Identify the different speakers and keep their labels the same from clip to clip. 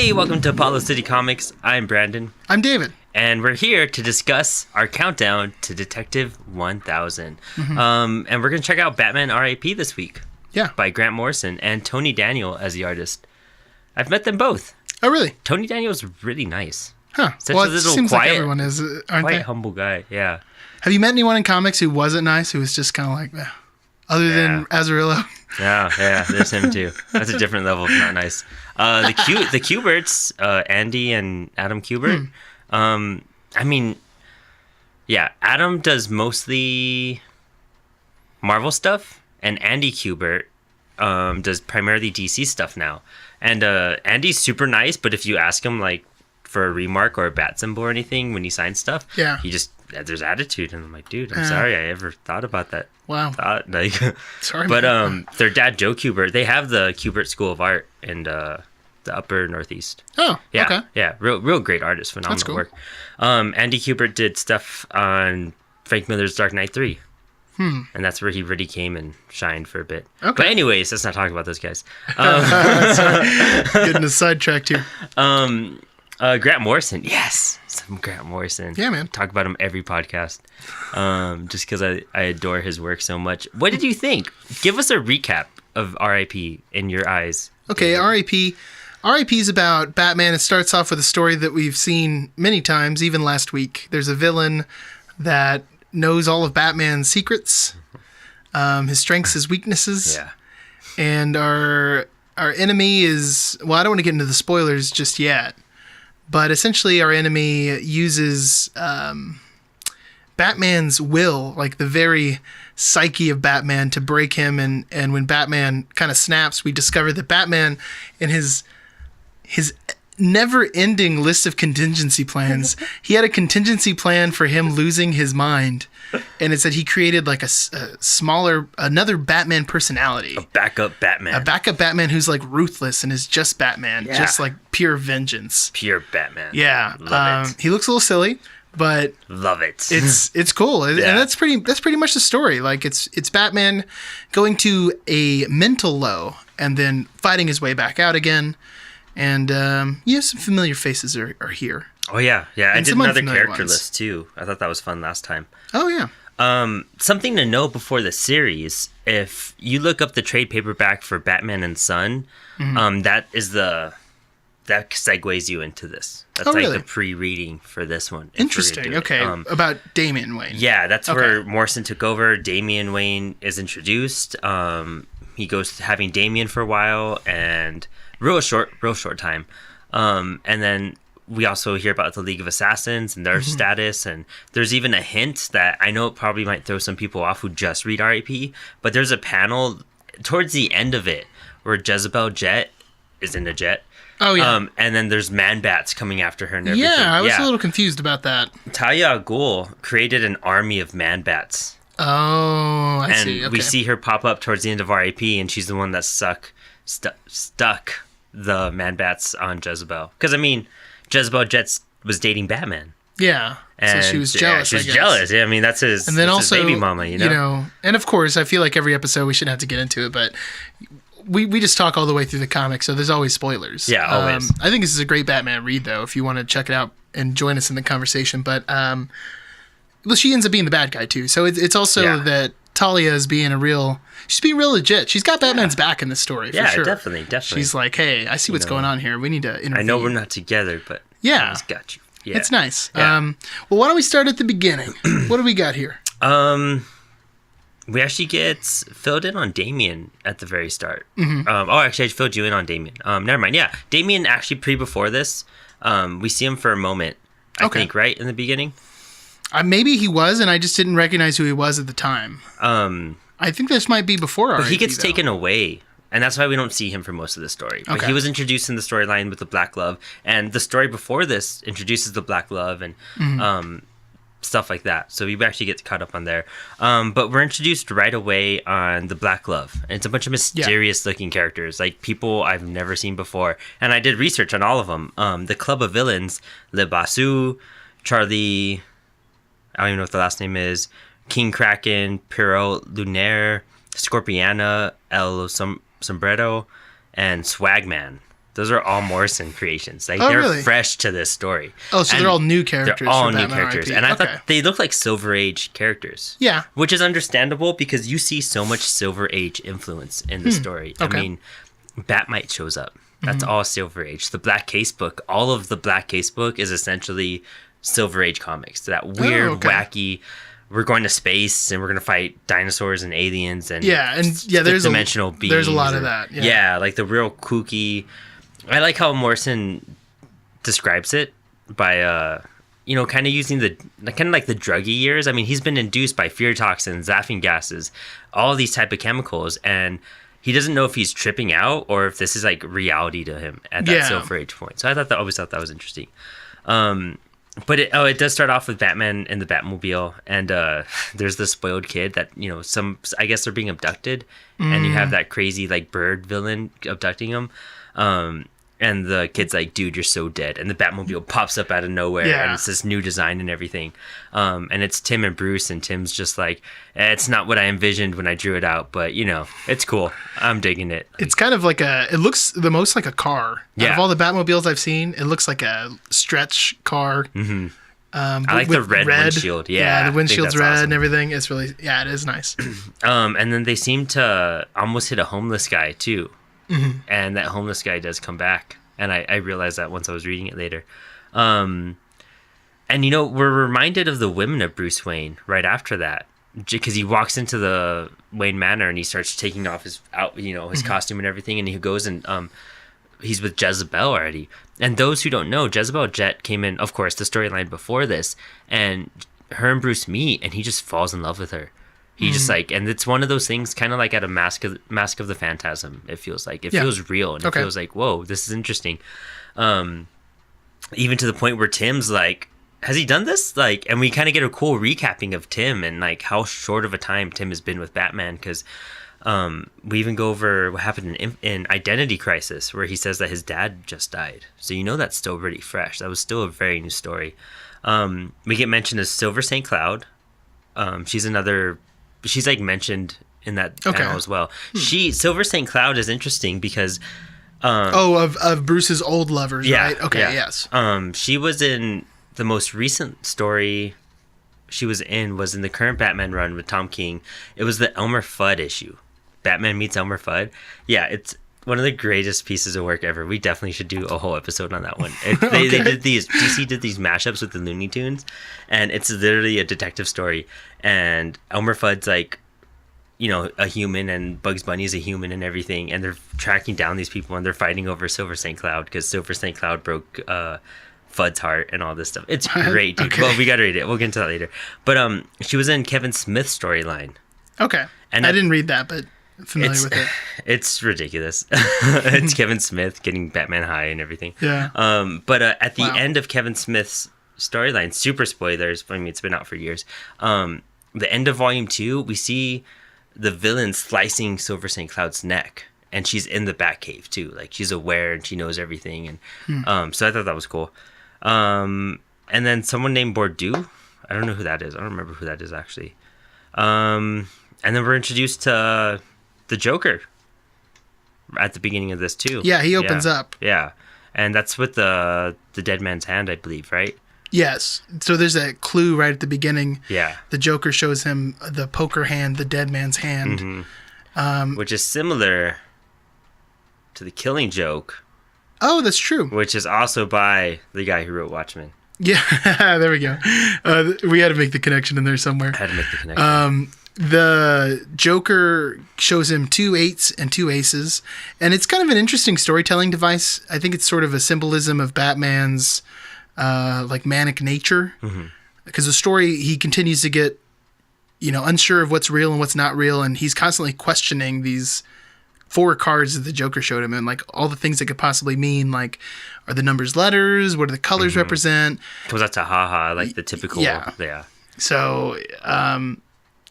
Speaker 1: Hey, welcome to Apollo City Comics. I'm Brandon.
Speaker 2: I'm David.
Speaker 1: And we're here to discuss our countdown to Detective 1000. And we're going to check out Batman R.I.P. this week.
Speaker 2: Yeah.
Speaker 1: By Grant Morrison and Tony Daniel as the artist. I've met them both.
Speaker 2: Oh, really?
Speaker 1: Tony Daniel's really nice.
Speaker 2: Huh.
Speaker 1: Such
Speaker 2: well,
Speaker 1: a little
Speaker 2: it seems
Speaker 1: quiet,
Speaker 2: like everyone is, aren't
Speaker 1: quite
Speaker 2: they?
Speaker 1: humble guy, yeah.
Speaker 2: Have you met anyone in comics who wasn't nice, who was just kind of like, other than Azarillo?
Speaker 1: Yeah, there's him too. That's a different level of not nice. The Kuberts, Andy and Adam Kubert. I mean, yeah, Adam does mostly Marvel stuff, and Andy Kubert does primarily DC stuff now. And Andy's super nice, but if you ask him like for a remark or a bat symbol or anything when he signs stuff, he just there's attitude, and I'm like, dude, I'm sorry I ever thought about that.
Speaker 2: Wow.
Speaker 1: Sorry, but their dad Joe Kubert, they have the Kubert School of Art in the upper Northeast.
Speaker 2: Oh,
Speaker 1: yeah,
Speaker 2: okay.
Speaker 1: Yeah, real great artist, phenomenal
Speaker 2: That's cool.
Speaker 1: work. Andy Kubert did stuff on Frank Miller's Dark Knight 3. And that's where he really came and shined for a bit.
Speaker 2: Okay.
Speaker 1: But anyways, let's not talk about those guys.
Speaker 2: Getting a sidetracked here.
Speaker 1: Grant Morrison. Yes, some Grant Morrison.
Speaker 2: Yeah, man.
Speaker 1: Talk about him every podcast. Just because I adore his work so much. What did you think? Give us a recap of R.I.P. in your eyes.
Speaker 2: Okay, R.I.P. R.I.P. is about Batman. It starts off with a story that we've seen many times, even last week. There's a villain that knows all of Batman's secrets, his strengths, his weaknesses.
Speaker 1: Yeah.
Speaker 2: And our enemy is, well, I don't want to get into the spoilers just yet, but essentially our enemy uses Batman's will, like the very psyche of Batman, to break him. And when Batman kind of snaps, we discover that Batman, in his never-ending list of contingency plans, he had a contingency plan for him losing his mind, and it said he created like another Batman personality,
Speaker 1: A backup Batman
Speaker 2: who's like ruthless and is just Batman, just like pure vengeance,
Speaker 1: pure Batman.
Speaker 2: Yeah,
Speaker 1: Love it.
Speaker 2: He looks a little silly, but
Speaker 1: Love it.
Speaker 2: it's cool, and that's pretty much the story. Like it's Batman going to a mental low and then fighting his way back out again. And some familiar faces are here.
Speaker 1: Oh yeah. I did another character
Speaker 2: ones.
Speaker 1: list too. I thought that was fun last time.
Speaker 2: Oh yeah.
Speaker 1: Something to know before the series: if you look up the trade paperback for Batman and Son, that segues you into this. That's
Speaker 2: really?
Speaker 1: The pre-reading for this one.
Speaker 2: Interesting. Okay. About Damian Wayne.
Speaker 1: Yeah, that's where Morrison took over. Damian Wayne is introduced. He goes having Damian for a while and real short time. And then we also hear about the League of Assassins and their status. And there's even a hint that I know it probably might throw some people off who just read R.I.P., but there's a panel towards the end of it where Jezebel Jet is in a jet.
Speaker 2: Oh yeah.
Speaker 1: And then there's Man-Bats coming after her and everything.
Speaker 2: Yeah, I was a little confused about that.
Speaker 1: Talia al Ghul created an army of Man-Bats.
Speaker 2: Oh, I see.
Speaker 1: And
Speaker 2: Okay.
Speaker 1: we see her pop up towards the end of R.I.P., and she's the one that stuck the Man-Bats on Jezebel. Because, I mean, Jezebel Jet was dating Batman.
Speaker 2: Yeah.
Speaker 1: And
Speaker 2: so she was jealous.
Speaker 1: She was jealous. Yeah, I mean, that's his,
Speaker 2: and then
Speaker 1: that's
Speaker 2: also,
Speaker 1: his baby mama, you know?
Speaker 2: And of course, I feel like every episode we shouldn't have to get into it, but we just talk all the way through the comic, so there's always spoilers.
Speaker 1: Yeah, always.
Speaker 2: I think this is a great Batman read, though, if you want to check it out and join us in the conversation. But, well, she ends up being the bad guy, too. So it's also that Talia is being she's being real legit. She's got Batman's back in this story, for sure.
Speaker 1: Yeah, definitely.
Speaker 2: She's like, hey, I see what's going on here. We need to intervene.
Speaker 1: I know we're not together, but I just got you. Yeah.
Speaker 2: It's nice.
Speaker 1: Yeah.
Speaker 2: Well, why don't we start at the beginning? What do we got here?
Speaker 1: We actually get filled in on Damian at the very start. Actually, I filled you in on Damian. Never mind. Yeah, Damian actually before this, we see him for a moment, I think, right in the beginning.
Speaker 2: Maybe he was, and I just didn't recognize who he was at the time. I think this might be before R.I.P.,
Speaker 1: But he gets taken away, and that's why we don't see him for most of the story. But he was introduced in the storyline with the Black Glove, and the story before this introduces the Black Glove and stuff like that. So we actually get caught up on there. But we're introduced right away on the Black Glove, and it's a bunch of mysterious-looking characters, like people I've never seen before. And I did research on all of them. The Club of Villains, Le Bassu, Charlie... I don't even know what the last name is. King Kraken, Pierrot Lunaire, Scorpiana, El Sombrero, and Swagman. Those are all Morrison creations. Like,
Speaker 2: Oh,
Speaker 1: they're
Speaker 2: really?
Speaker 1: fresh to this story.
Speaker 2: Oh, so
Speaker 1: And
Speaker 2: they're all new characters.
Speaker 1: They're all
Speaker 2: for
Speaker 1: new
Speaker 2: Batman
Speaker 1: characters.
Speaker 2: RIP.
Speaker 1: And I
Speaker 2: Okay.
Speaker 1: thought they looked like Silver Age characters.
Speaker 2: Yeah.
Speaker 1: Which is understandable because you see so much Silver Age influence in the story.
Speaker 2: Okay.
Speaker 1: I mean, Batmite shows up. That's all Silver Age. The Black Case book, all of the Black Case book is essentially Silver Age comics. That weird,
Speaker 2: okay.
Speaker 1: wacky, we're going to space and we're going to fight dinosaurs and aliens and
Speaker 2: there's
Speaker 1: dimensional beings.
Speaker 2: There's a lot of
Speaker 1: and-
Speaker 2: that.
Speaker 1: Yeah, like the real kooky. I like how Morrison describes it by kind of using the kind of like the druggy years. I mean, he's been induced by fear toxins, zapping gases, all these type of chemicals, and he doesn't know if he's tripping out or if this is like reality to him at that Silver Age point. So I always thought that was interesting. But it does start off with Batman and the Batmobile, and there's the spoiled kid that I guess they're being abducted, and you have that crazy like bird villain abducting him, and the kid's like, "Dude, you're so dead," and the Batmobile pops up out of nowhere, and it's this new design and everything, and it's Tim and Bruce, and Tim's just like, "It's not what I envisioned when I drew it out, but it's cool. I'm digging it."
Speaker 2: It's kind of like it looks the most like a car. Out of all the Batmobiles I've seen, it looks like a stretch car. Mm-hmm.
Speaker 1: I like the red windshield. Yeah,
Speaker 2: the windshield's red
Speaker 1: awesome.
Speaker 2: and everything. It's really, it is nice.
Speaker 1: And then they seem to almost hit a homeless guy too. Mm-hmm. And that homeless guy does come back. And I realized that once I was reading it later. And we're reminded of the women of Bruce Wayne right after that. Because he walks into the Wayne Manor and he starts taking off his costume and everything. And he goes and he's with Jezebel already. And those who don't know, Jezebel Jet came in, of course, the storyline before this, and her and Bruce meet, and he just falls in love with her. He just and it's one of those things, kind of like at a Mask of the Phantasm. It feels like it feels real, and it feels like, whoa, this is interesting. Even to the point where Tim's like, has he done this? Like, and we kind of get a cool recapping of Tim and like how short of a time Tim has been with Batman, because we even go over what happened in Identity Crisis, where he says that his dad just died. So that's still pretty fresh. That was still a very new story. We get mentioned as Silver St. Cloud. She's like mentioned in that panel as well. Silver St. Cloud is interesting because
Speaker 2: of Bruce's old lovers, right? Okay, yes.
Speaker 1: She was in the most recent story was in the current Batman run with Tom King. It was the Elmer Fudd issue. Batman meets Elmer Fudd. Yeah, it's one of the greatest pieces of work ever. We definitely should do a whole episode on that one. They did DC did these mashups with the Looney Tunes, and it's literally a detective story. And Elmer Fudd's like, a human, and Bugs Bunny is a human and everything, and they're tracking down these people, and they're fighting over Silver St. Cloud because Silver St. Cloud broke Fudd's heart and all this stuff. It's great, dude. Okay. Well, we gotta read it. We'll get into that later. But she was in Kevin Smith's storyline.
Speaker 2: Okay, and I didn't read that, but familiar with it.
Speaker 1: It's ridiculous. It's Kevin Smith getting Batman high and everything.
Speaker 2: Yeah.
Speaker 1: But at the end of Kevin Smith's storyline, super spoilers. I mean, it's been out for years. The end of Volume 2, we see the villain slicing Silver St. Cloud's neck, and she's in the Batcave too. Like, she's aware and she knows everything, and so I thought that was cool. And then someone named Bordeaux. I don't know who that is. I don't remember who that is actually. And then we're introduced to the Joker at the beginning of this too.
Speaker 2: Yeah, he opens up.
Speaker 1: Yeah, and that's with the dead man's hand, I believe, right?
Speaker 2: Yes. So there's a clue right at the beginning.
Speaker 1: Yeah.
Speaker 2: The Joker shows him the poker hand, the dead man's hand,
Speaker 1: which is similar to the Killing Joke.
Speaker 2: Oh, that's true.
Speaker 1: Which is also by the guy who wrote Watchmen.
Speaker 2: Yeah, there we go. We had to make the connection in there somewhere.
Speaker 1: I had to make the connection.
Speaker 2: The Joker shows him 2 8s and 2 aces, and it's kind of an interesting storytelling device. I think it's sort of a symbolism of Batman's like manic nature, because the story, he continues to get unsure of what's real and what's not real, and he's constantly questioning these 4 cards that the Joker showed him, and like all the things it could possibly mean. Like, are the numbers letters? What do the colors represent?
Speaker 1: Comes out to haha, like the typical. Yeah.
Speaker 2: So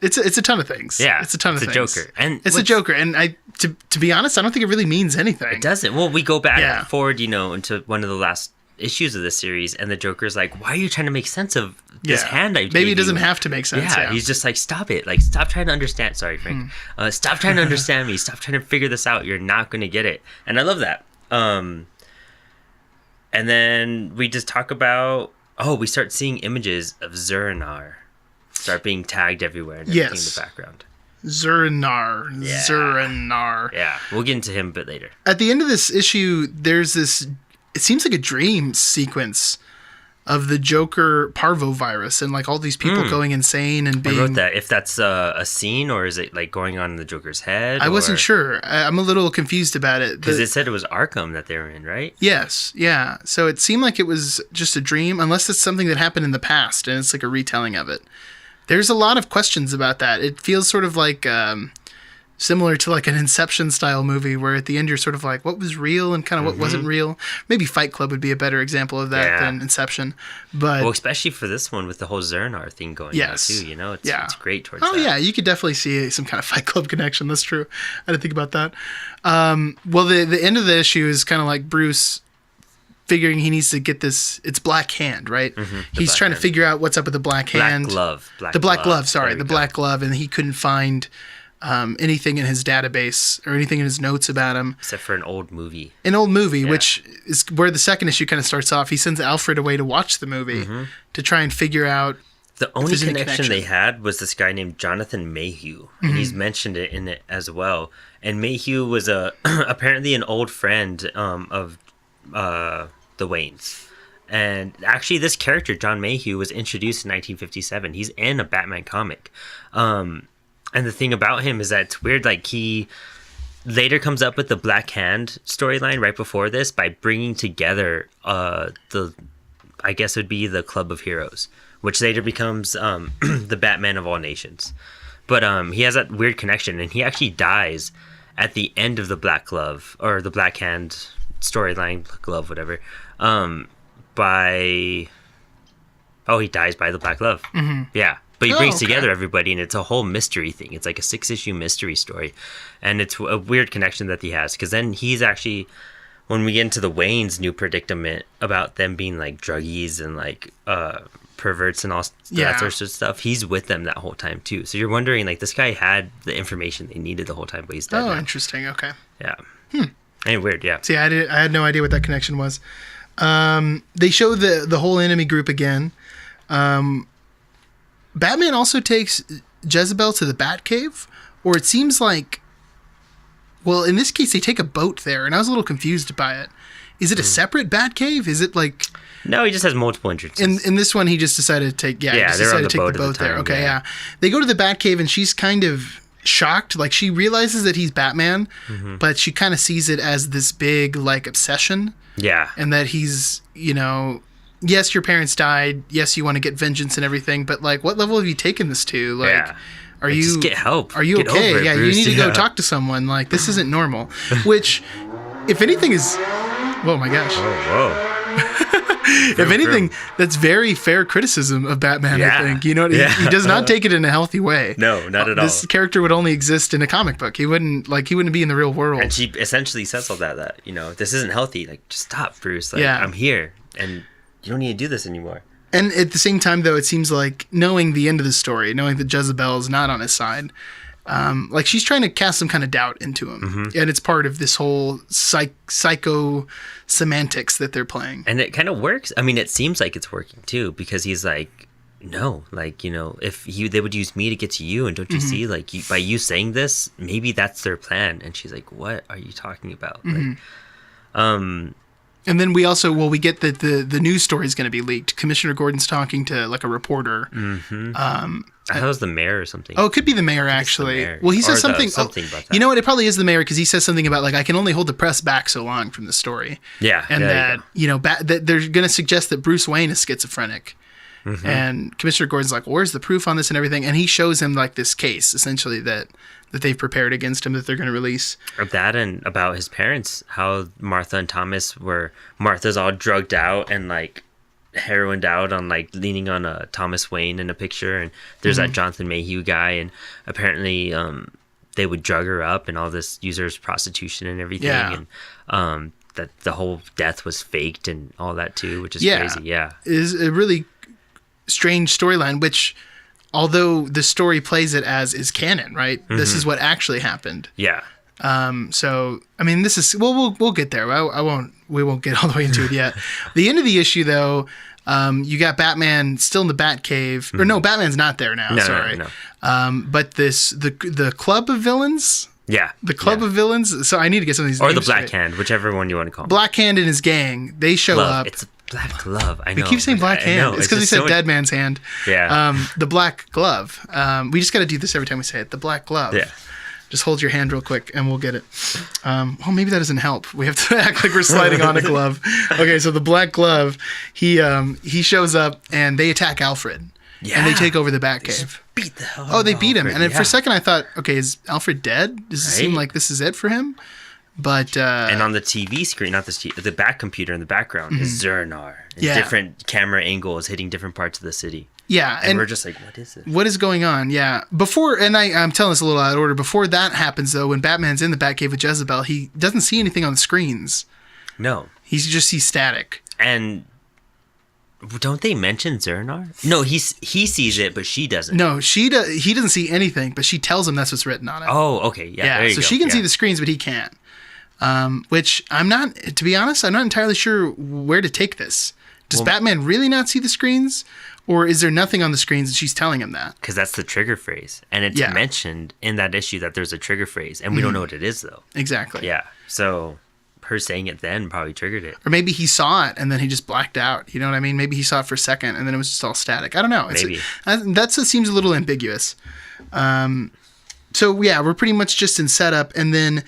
Speaker 2: it's a ton of things.
Speaker 1: Yeah,
Speaker 2: it's a ton of things.
Speaker 1: It's a Joker, and
Speaker 2: it's a Joker, and to be honest, I don't think it really means anything.
Speaker 1: It doesn't. Well, we go back forward, into one of the last issues of this series, and the Joker's like, "Why are you trying to make sense of this hand I gave
Speaker 2: Maybe it doesn't have to make sense.
Speaker 1: Yeah, he's just like, stop it. Like, stop trying to understand. Sorry, Frank. Stop trying to understand me. Stop trying to figure this out. You're not going to get it. And I love that. And then we just talk about, we start seeing images of Zur-En-Arrh start being tagged everywhere and everything in the background.
Speaker 2: Zur-En-Arrh.
Speaker 1: Yeah.
Speaker 2: Zur-En-Arrh.
Speaker 1: Yeah, we'll get into him a bit later.
Speaker 2: At the end of this issue, there's this, it seems like a dream sequence of the Joker parvovirus and like all these people going insane and being...
Speaker 1: I wrote that. If that's a scene or is it like going on in the Joker's head?
Speaker 2: I wasn't sure. I'm a little confused about it.
Speaker 1: Because it said it was Arkham that they were in, right?
Speaker 2: Yes, yeah. So it seemed like it was just a dream, unless it's something that happened in the past and it's like a retelling of it. There's a lot of questions about that. It feels sort of like... similar to like an Inception style movie where at the end you're sort of like, what was real and kind of what wasn't real. Maybe Fight Club would be a better example of that than Inception. But
Speaker 1: well, especially for this one with the whole Zur-En-Arrh thing going on too, you know, it's great towards that.
Speaker 2: Oh yeah, you could definitely see some kind of Fight Club connection. That's true. I didn't think about that. Well, the end of the issue is kind of like Bruce figuring he needs to get this. It's Black Hand, right? He's trying to figure out what's up with the Black Hand.
Speaker 1: The Black Glove.
Speaker 2: Sorry, the Black Glove, and he couldn't find anything in his database or anything in his notes about him.
Speaker 1: Except for an old movie.
Speaker 2: Which is where the second issue kind of starts off. He sends Alfred away to watch the movie to try and figure out.
Speaker 1: The only connection they had was this guy named Jonathan Mayhew. And he's mentioned it in it as well. And Mayhew was apparently an old friend of the Waynes. And actually, this character, John Mayhew, was introduced in 1957. He's in a Batman comic. And the thing about him is that it's weird, like he later comes up with the Black Hand storyline right before this by bringing together I guess it would be the Club of Heroes, which later becomes the Batman of all nations. But he has that weird connection, and he actually dies at the end of the Black Glove, or the Black Hand storyline, glove, whatever, he dies by the Black Glove. Yeah. But he brings together everybody, and it's a whole mystery thing. It's like a 6-issue mystery story. And it's a weird connection that he has. Because then he's actually, when we get into the Wayne's new predicament about them being like druggies and like perverts and all that sort of stuff, he's with them that whole time too. So you're wondering, like, this guy had the information they needed the whole time, but he's dead now.
Speaker 2: Interesting. Okay.
Speaker 1: Yeah. And weird, yeah.
Speaker 2: See, I had no idea what that connection was. They show the whole enemy group again. Batman also takes Jezebel to the Batcave, or it seems like, well, in this case, they take a boat there, and I was a little confused by it. Is it a separate Batcave? Is it like...
Speaker 1: No, he just has multiple entrances.
Speaker 2: In this one, he just decided to take... Yeah, he decided to take the boat there. Okay, yeah. They go to the Batcave, and she's kind of shocked. Like, she realizes that he's Batman, but she kind of sees it as this big, like, obsession.
Speaker 1: Yeah.
Speaker 2: And that he's, you know... Yes, your parents died. Yes, you want to get vengeance and everything, but like, what level have you taken this to? Like, are you
Speaker 1: just get help?
Speaker 2: Are you
Speaker 1: get
Speaker 2: okay?
Speaker 1: Over it,
Speaker 2: yeah,
Speaker 1: Bruce.
Speaker 2: You need to go talk to someone. Like, this isn't normal. Which, if anything, is, oh my gosh. If anything, that's very fair criticism of Batman. I think, you know, he does not take it in a healthy way.
Speaker 1: No, not at all.
Speaker 2: This character would only exist in a comic book. He wouldn't be in the real world.
Speaker 1: And she essentially says all that you know, this isn't healthy. Like, just stop, Bruce. Like, I'm here, and you don't need to do this anymore.
Speaker 2: And at the same time, though, it seems like knowing the end of the story, knowing that Jezebel is not on his side, like she's trying to cast some kind of doubt into him. And it's part of this whole psycho semantics that they're playing.
Speaker 1: And it kind of works. I mean, it seems like it's working too, because he's like, no, like, you know, if they would use me to get to you, and don't you see, like, by you saying this, maybe that's their plan. And she's like, what are you talking about? Like,
Speaker 2: and then we get that the news story is going to be leaked. Commissioner Gordon's talking to like a reporter.
Speaker 1: I thought it was the mayor or something.
Speaker 2: Oh, it could be the mayor, actually. The mayor. Well, he says something about that. You know what? It probably is the mayor, because he says something about like, I can only hold the press back so long from the story.
Speaker 1: Yeah.
Speaker 2: And that, you know, that they're going to suggest that Bruce Wayne is schizophrenic. And Commissioner Gordon's like, well, where's the proof on this and everything? And he shows him like this case, essentially, that they've prepared against him, that they're going to release.
Speaker 1: That, and about his parents, how Martha and Thomas Martha's all drugged out and like heroined out on like leaning on a Thomas Wayne in a picture, and there's that Jonathan Mayhew guy, and apparently they would drug her up and all this, use her as prostitution and everything, and that the whole death was faked and all that too, which is crazy. Yeah,
Speaker 2: it is a really strange storyline, which, although the story plays it as is canon, right? This is what actually happened.
Speaker 1: Yeah.
Speaker 2: So I mean, this is we'll get there. I won't we won't get all the way into it yet. The end of the issue, though, you got Batman still in the Batcave. Or no, Batman's not there now. Sorry.
Speaker 1: No.
Speaker 2: But the club of villains.
Speaker 1: Yeah.
Speaker 2: The club of villains. So I need to get some of these.
Speaker 1: Or
Speaker 2: names
Speaker 1: the Black
Speaker 2: straight.
Speaker 1: Hand, whichever one you want to call.
Speaker 2: Black Hand and his gang. They show up.
Speaker 1: It's a Black Glove. I know.
Speaker 2: We keep saying Black Hand.
Speaker 1: know.
Speaker 2: It's because we said Dead Man's Hand.
Speaker 1: Yeah.
Speaker 2: The Black Glove. We just got to do this every time we say it. The Black Glove.
Speaker 1: Yeah.
Speaker 2: Just hold your hand real quick and we'll get it. Well, maybe that doesn't help. We have to act like we're sliding on a glove. Okay, so the Black Glove, he shows up and they attack Alfred. Yeah. And they take over the Batcave.
Speaker 1: Beat the hell.
Speaker 2: Oh, they beat him. And for a second I thought, okay, is Alfred dead? Does it seem like this is it for him? But
Speaker 1: and on the TV screen, not the back computer in the background is Zernar. Different camera angles hitting different parts of the city.
Speaker 2: Yeah,
Speaker 1: and we're just like, what is it?
Speaker 2: What is going on? Yeah. Before, and I'm telling this a little out of order. Before that happens, though, when Batman's in the Batcave with Jezebel, he doesn't see anything on the screens.
Speaker 1: No.
Speaker 2: He just sees static.
Speaker 1: And don't they mention Zernar? No, he sees it, but she doesn't.
Speaker 2: No, he doesn't see anything, but she tells him that's what's written on it.
Speaker 1: Oh, okay. Yeah, there you
Speaker 2: so
Speaker 1: go.
Speaker 2: she can see the screens, but he can't. Which I'm not, to be honest, I'm not entirely sure where to take this. Does Batman really not see the screens? Or is there nothing on the screens and she's telling him that?
Speaker 1: Because that's the trigger phrase. And it's mentioned in that issue that there's a trigger phrase. And we don't know what it is, though.
Speaker 2: Exactly.
Speaker 1: Yeah. So her saying it then probably triggered it.
Speaker 2: Or maybe he saw it and then he just blacked out. You know what I mean? Maybe he saw it for a second and then it was just all static. I don't know.
Speaker 1: Maybe.
Speaker 2: That seems a little ambiguous. So, yeah, we're pretty much just in setup. And then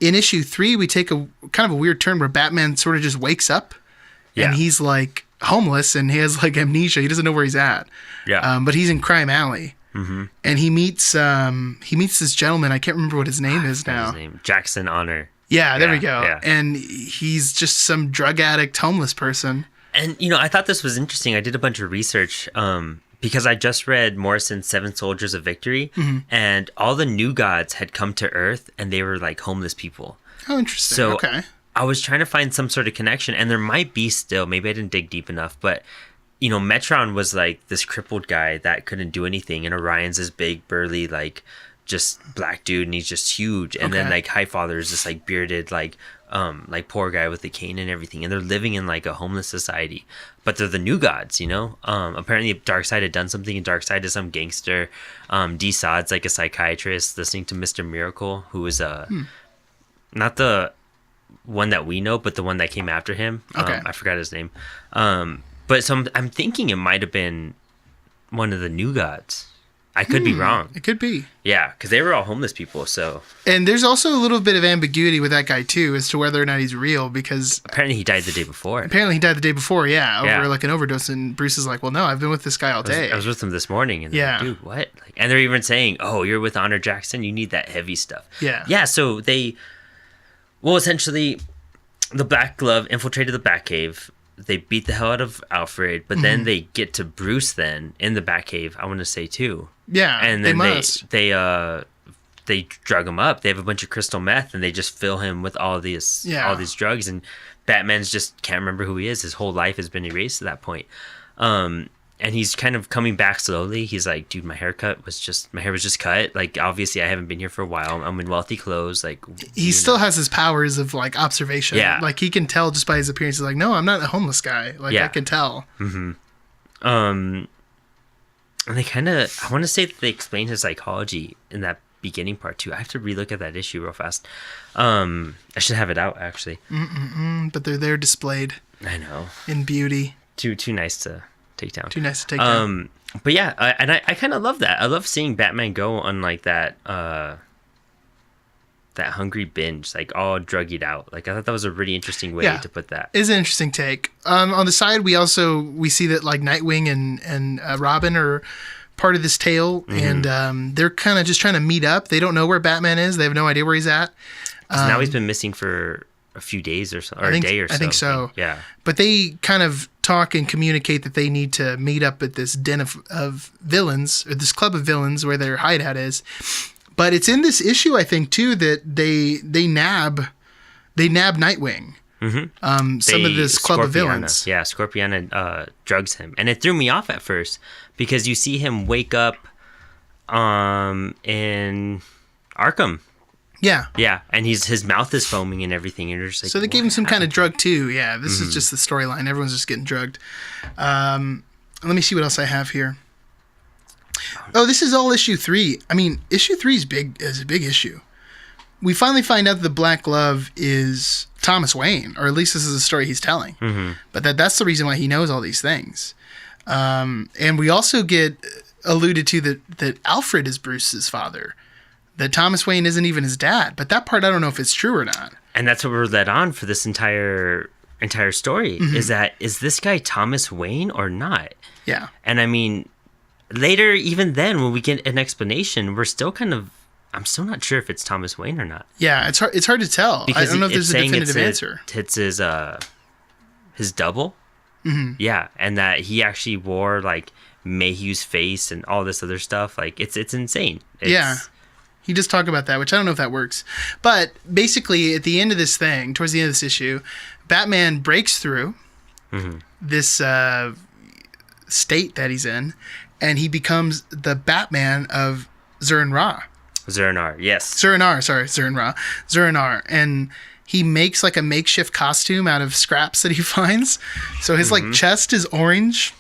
Speaker 2: in issue 3, we take a kind of a weird turn where Batman sort of just wakes up. Yeah. And he's like homeless and he has like amnesia. He doesn't know where he's at. Yeah. But he's in Crime Alley. Mm-hmm. And he meets this gentleman. I can't remember what his name is now.
Speaker 1: His name, Jackson Honor.
Speaker 2: Yeah, there we go. Yeah. And he's just some drug addict, homeless person.
Speaker 1: And I thought this was interesting. I did a bunch of research because I just read Morrison's Seven Soldiers of Victory, and all the new gods had come to Earth, and they were like homeless people.
Speaker 2: Oh, interesting.
Speaker 1: So
Speaker 2: okay.
Speaker 1: I was trying to find some sort of connection, and there might be still. Maybe I didn't dig deep enough, but Metron was like this crippled guy that couldn't do anything, and Orion's this big, burly, like just black dude, and he's just huge. And then like Highfather is this like bearded, like poor guy with a cane and everything, and they're living in like a homeless society. But they're the new gods, Apparently, Darkseid had done something, and Darkseid is some gangster. D-Sod's like a psychiatrist listening to Mr. Miracle, who was not the one that we know, but the one that came after him. I forgot his name. But I'm thinking it might have been one of the new gods. I could be wrong.
Speaker 2: It could be.
Speaker 1: Yeah, because they were all homeless people, so...
Speaker 2: And there's also a little bit of ambiguity with that guy, too, as to whether or not he's real, because...
Speaker 1: Apparently he died the day before.
Speaker 2: Over like an overdose, and Bruce is like, well, no, I've been with this guy all day.
Speaker 1: I was with him this morning, and they're like, dude, what? And they're even saying, oh, you're with Honor Jackson? You need that heavy stuff.
Speaker 2: Yeah.
Speaker 1: Yeah, so they... Well, essentially, the Black Glove infiltrated the Batcave. They beat the hell out of Alfred, but then they get to Bruce then in the Batcave, I want to say, too.
Speaker 2: Yeah,
Speaker 1: and then they drug him up. They have a bunch of crystal meth, and they just fill him with all these drugs. And Batman's just can't remember who he is. His whole life has been erased at that point. And he's kind of coming back slowly. He's like, dude, my hair was just cut. Like, obviously, I haven't been here for a while. I'm in wealthy clothes. Like,
Speaker 2: he still has his powers of like observation. Yeah, like he can tell just by his appearance. He's like, no, I'm not a homeless guy. Like, I can tell.
Speaker 1: Mm-hmm. And they kind of, I want to say that they explain his psychology in that beginning part too. I have to relook at that issue real fast. I should have it out actually.
Speaker 2: But they're there displayed.
Speaker 1: I know.
Speaker 2: In beauty.
Speaker 1: Too nice to take down.
Speaker 2: Too nice to take down.
Speaker 1: But yeah, I kind of love that. I love seeing Batman go on like that hungry binge, like all druggied out. Like I thought that was a really interesting way to put that.
Speaker 2: It's an interesting take. On the side, we see that like Nightwing and Robin are part of this tale, and they're kind of just trying to meet up. They don't know where Batman is. They have no idea where he's at.
Speaker 1: Now he's been missing for a few days or so, or a day or so.
Speaker 2: I think so.
Speaker 1: Yeah.
Speaker 2: But they kind of talk and communicate that they need to meet up at this den of villains, or this club of villains where their hideout is. But it's in this issue, I think, too, that they nab Nightwing. Mm-hmm. Some of this club of villains.
Speaker 1: Yeah, Scorpiana drugs him. And it threw me off at first because you see him wake up in Arkham.
Speaker 2: Yeah.
Speaker 1: Yeah, and his mouth is foaming and everything, and you're just like,
Speaker 2: So they gave him some kind of drug too. Yeah, this is just the storyline. Everyone's just getting drugged. Let me see what else I have here. Oh, this is all issue 3. I mean, issue 3 is a big issue. We finally find out that the Black Glove is Thomas Wayne, or at least this is the story he's telling. Mm-hmm. But that's the reason why he knows all these things. And we also get alluded to that Alfred is Bruce's father. That Thomas Wayne isn't even his dad. But that part, I don't know if it's true or not.
Speaker 1: And that's what we're led on for this entire story, is this guy Thomas Wayne or not?
Speaker 2: Yeah.
Speaker 1: And I mean, later, even then, when we get an explanation, we're still I'm still not sure if it's Thomas Wayne or not.
Speaker 2: Yeah, it's hard to tell.
Speaker 1: Because
Speaker 2: I don't know if there's a definitive answer.
Speaker 1: It's his double. Mm-hmm. Yeah, and that he actually wore like Mayhew's face and all this other stuff. Like it's insane.
Speaker 2: Yeah. He does talk about that, which I don't know if that works. But basically, at the end of this thing, towards the end of this issue, Batman breaks through this state that he's in, and he becomes the Batman of Zur-En-Arrh.
Speaker 1: Zur-En-Arrh, yes.
Speaker 2: Zur-En-Arrh. And he makes like a makeshift costume out of scraps that he finds. So his like chest is orange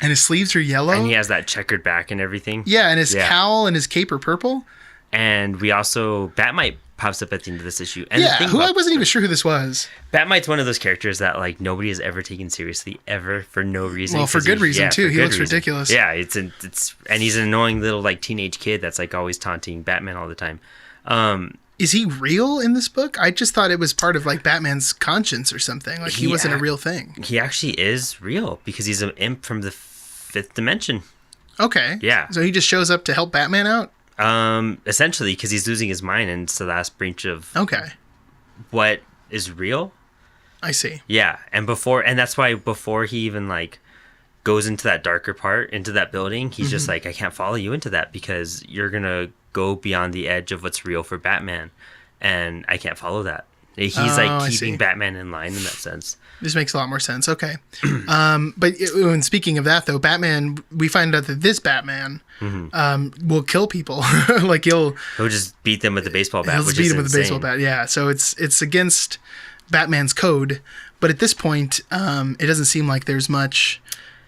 Speaker 2: and his sleeves are yellow.
Speaker 1: And he has that checkered back and everything.
Speaker 2: Yeah, and his cowl and his cape are purple.
Speaker 1: And we also, Batmite pops up at the end of this issue. And
Speaker 2: I wasn't even sure who this was.
Speaker 1: Batmite's one of those characters that like nobody has ever taken seriously ever for no reason.
Speaker 2: Well, for good reason too. He looks ridiculous.
Speaker 1: Yeah, it's and he's an annoying little like teenage kid that's like always taunting Batman all the time.
Speaker 2: Is he real in this book? I just thought it was part of like Batman's conscience or something. Like he wasn't a real thing.
Speaker 1: He actually is real because he's an imp from the 5th dimension.
Speaker 2: Okay.
Speaker 1: Yeah.
Speaker 2: So he just shows up to help Batman out?
Speaker 1: Essentially, because he's losing his mind, and it's the last breach of what is real.
Speaker 2: I see.
Speaker 1: Yeah, and that's why before he even like goes into that darker part, into that building, he's just like, I can't follow you into that because you're gonna go beyond the edge of what's real for Batman, and I can't follow that. He's like keeping Batman in line in that sense.
Speaker 2: This makes a lot more sense. Okay. But when speaking of that, though, Batman, we find out that this Batman will kill people. Like he'll
Speaker 1: just beat them with a baseball bat.
Speaker 2: He'll just beat them with a baseball bat. Yeah. So it's against Batman's code. But at this point, it doesn't seem like there's much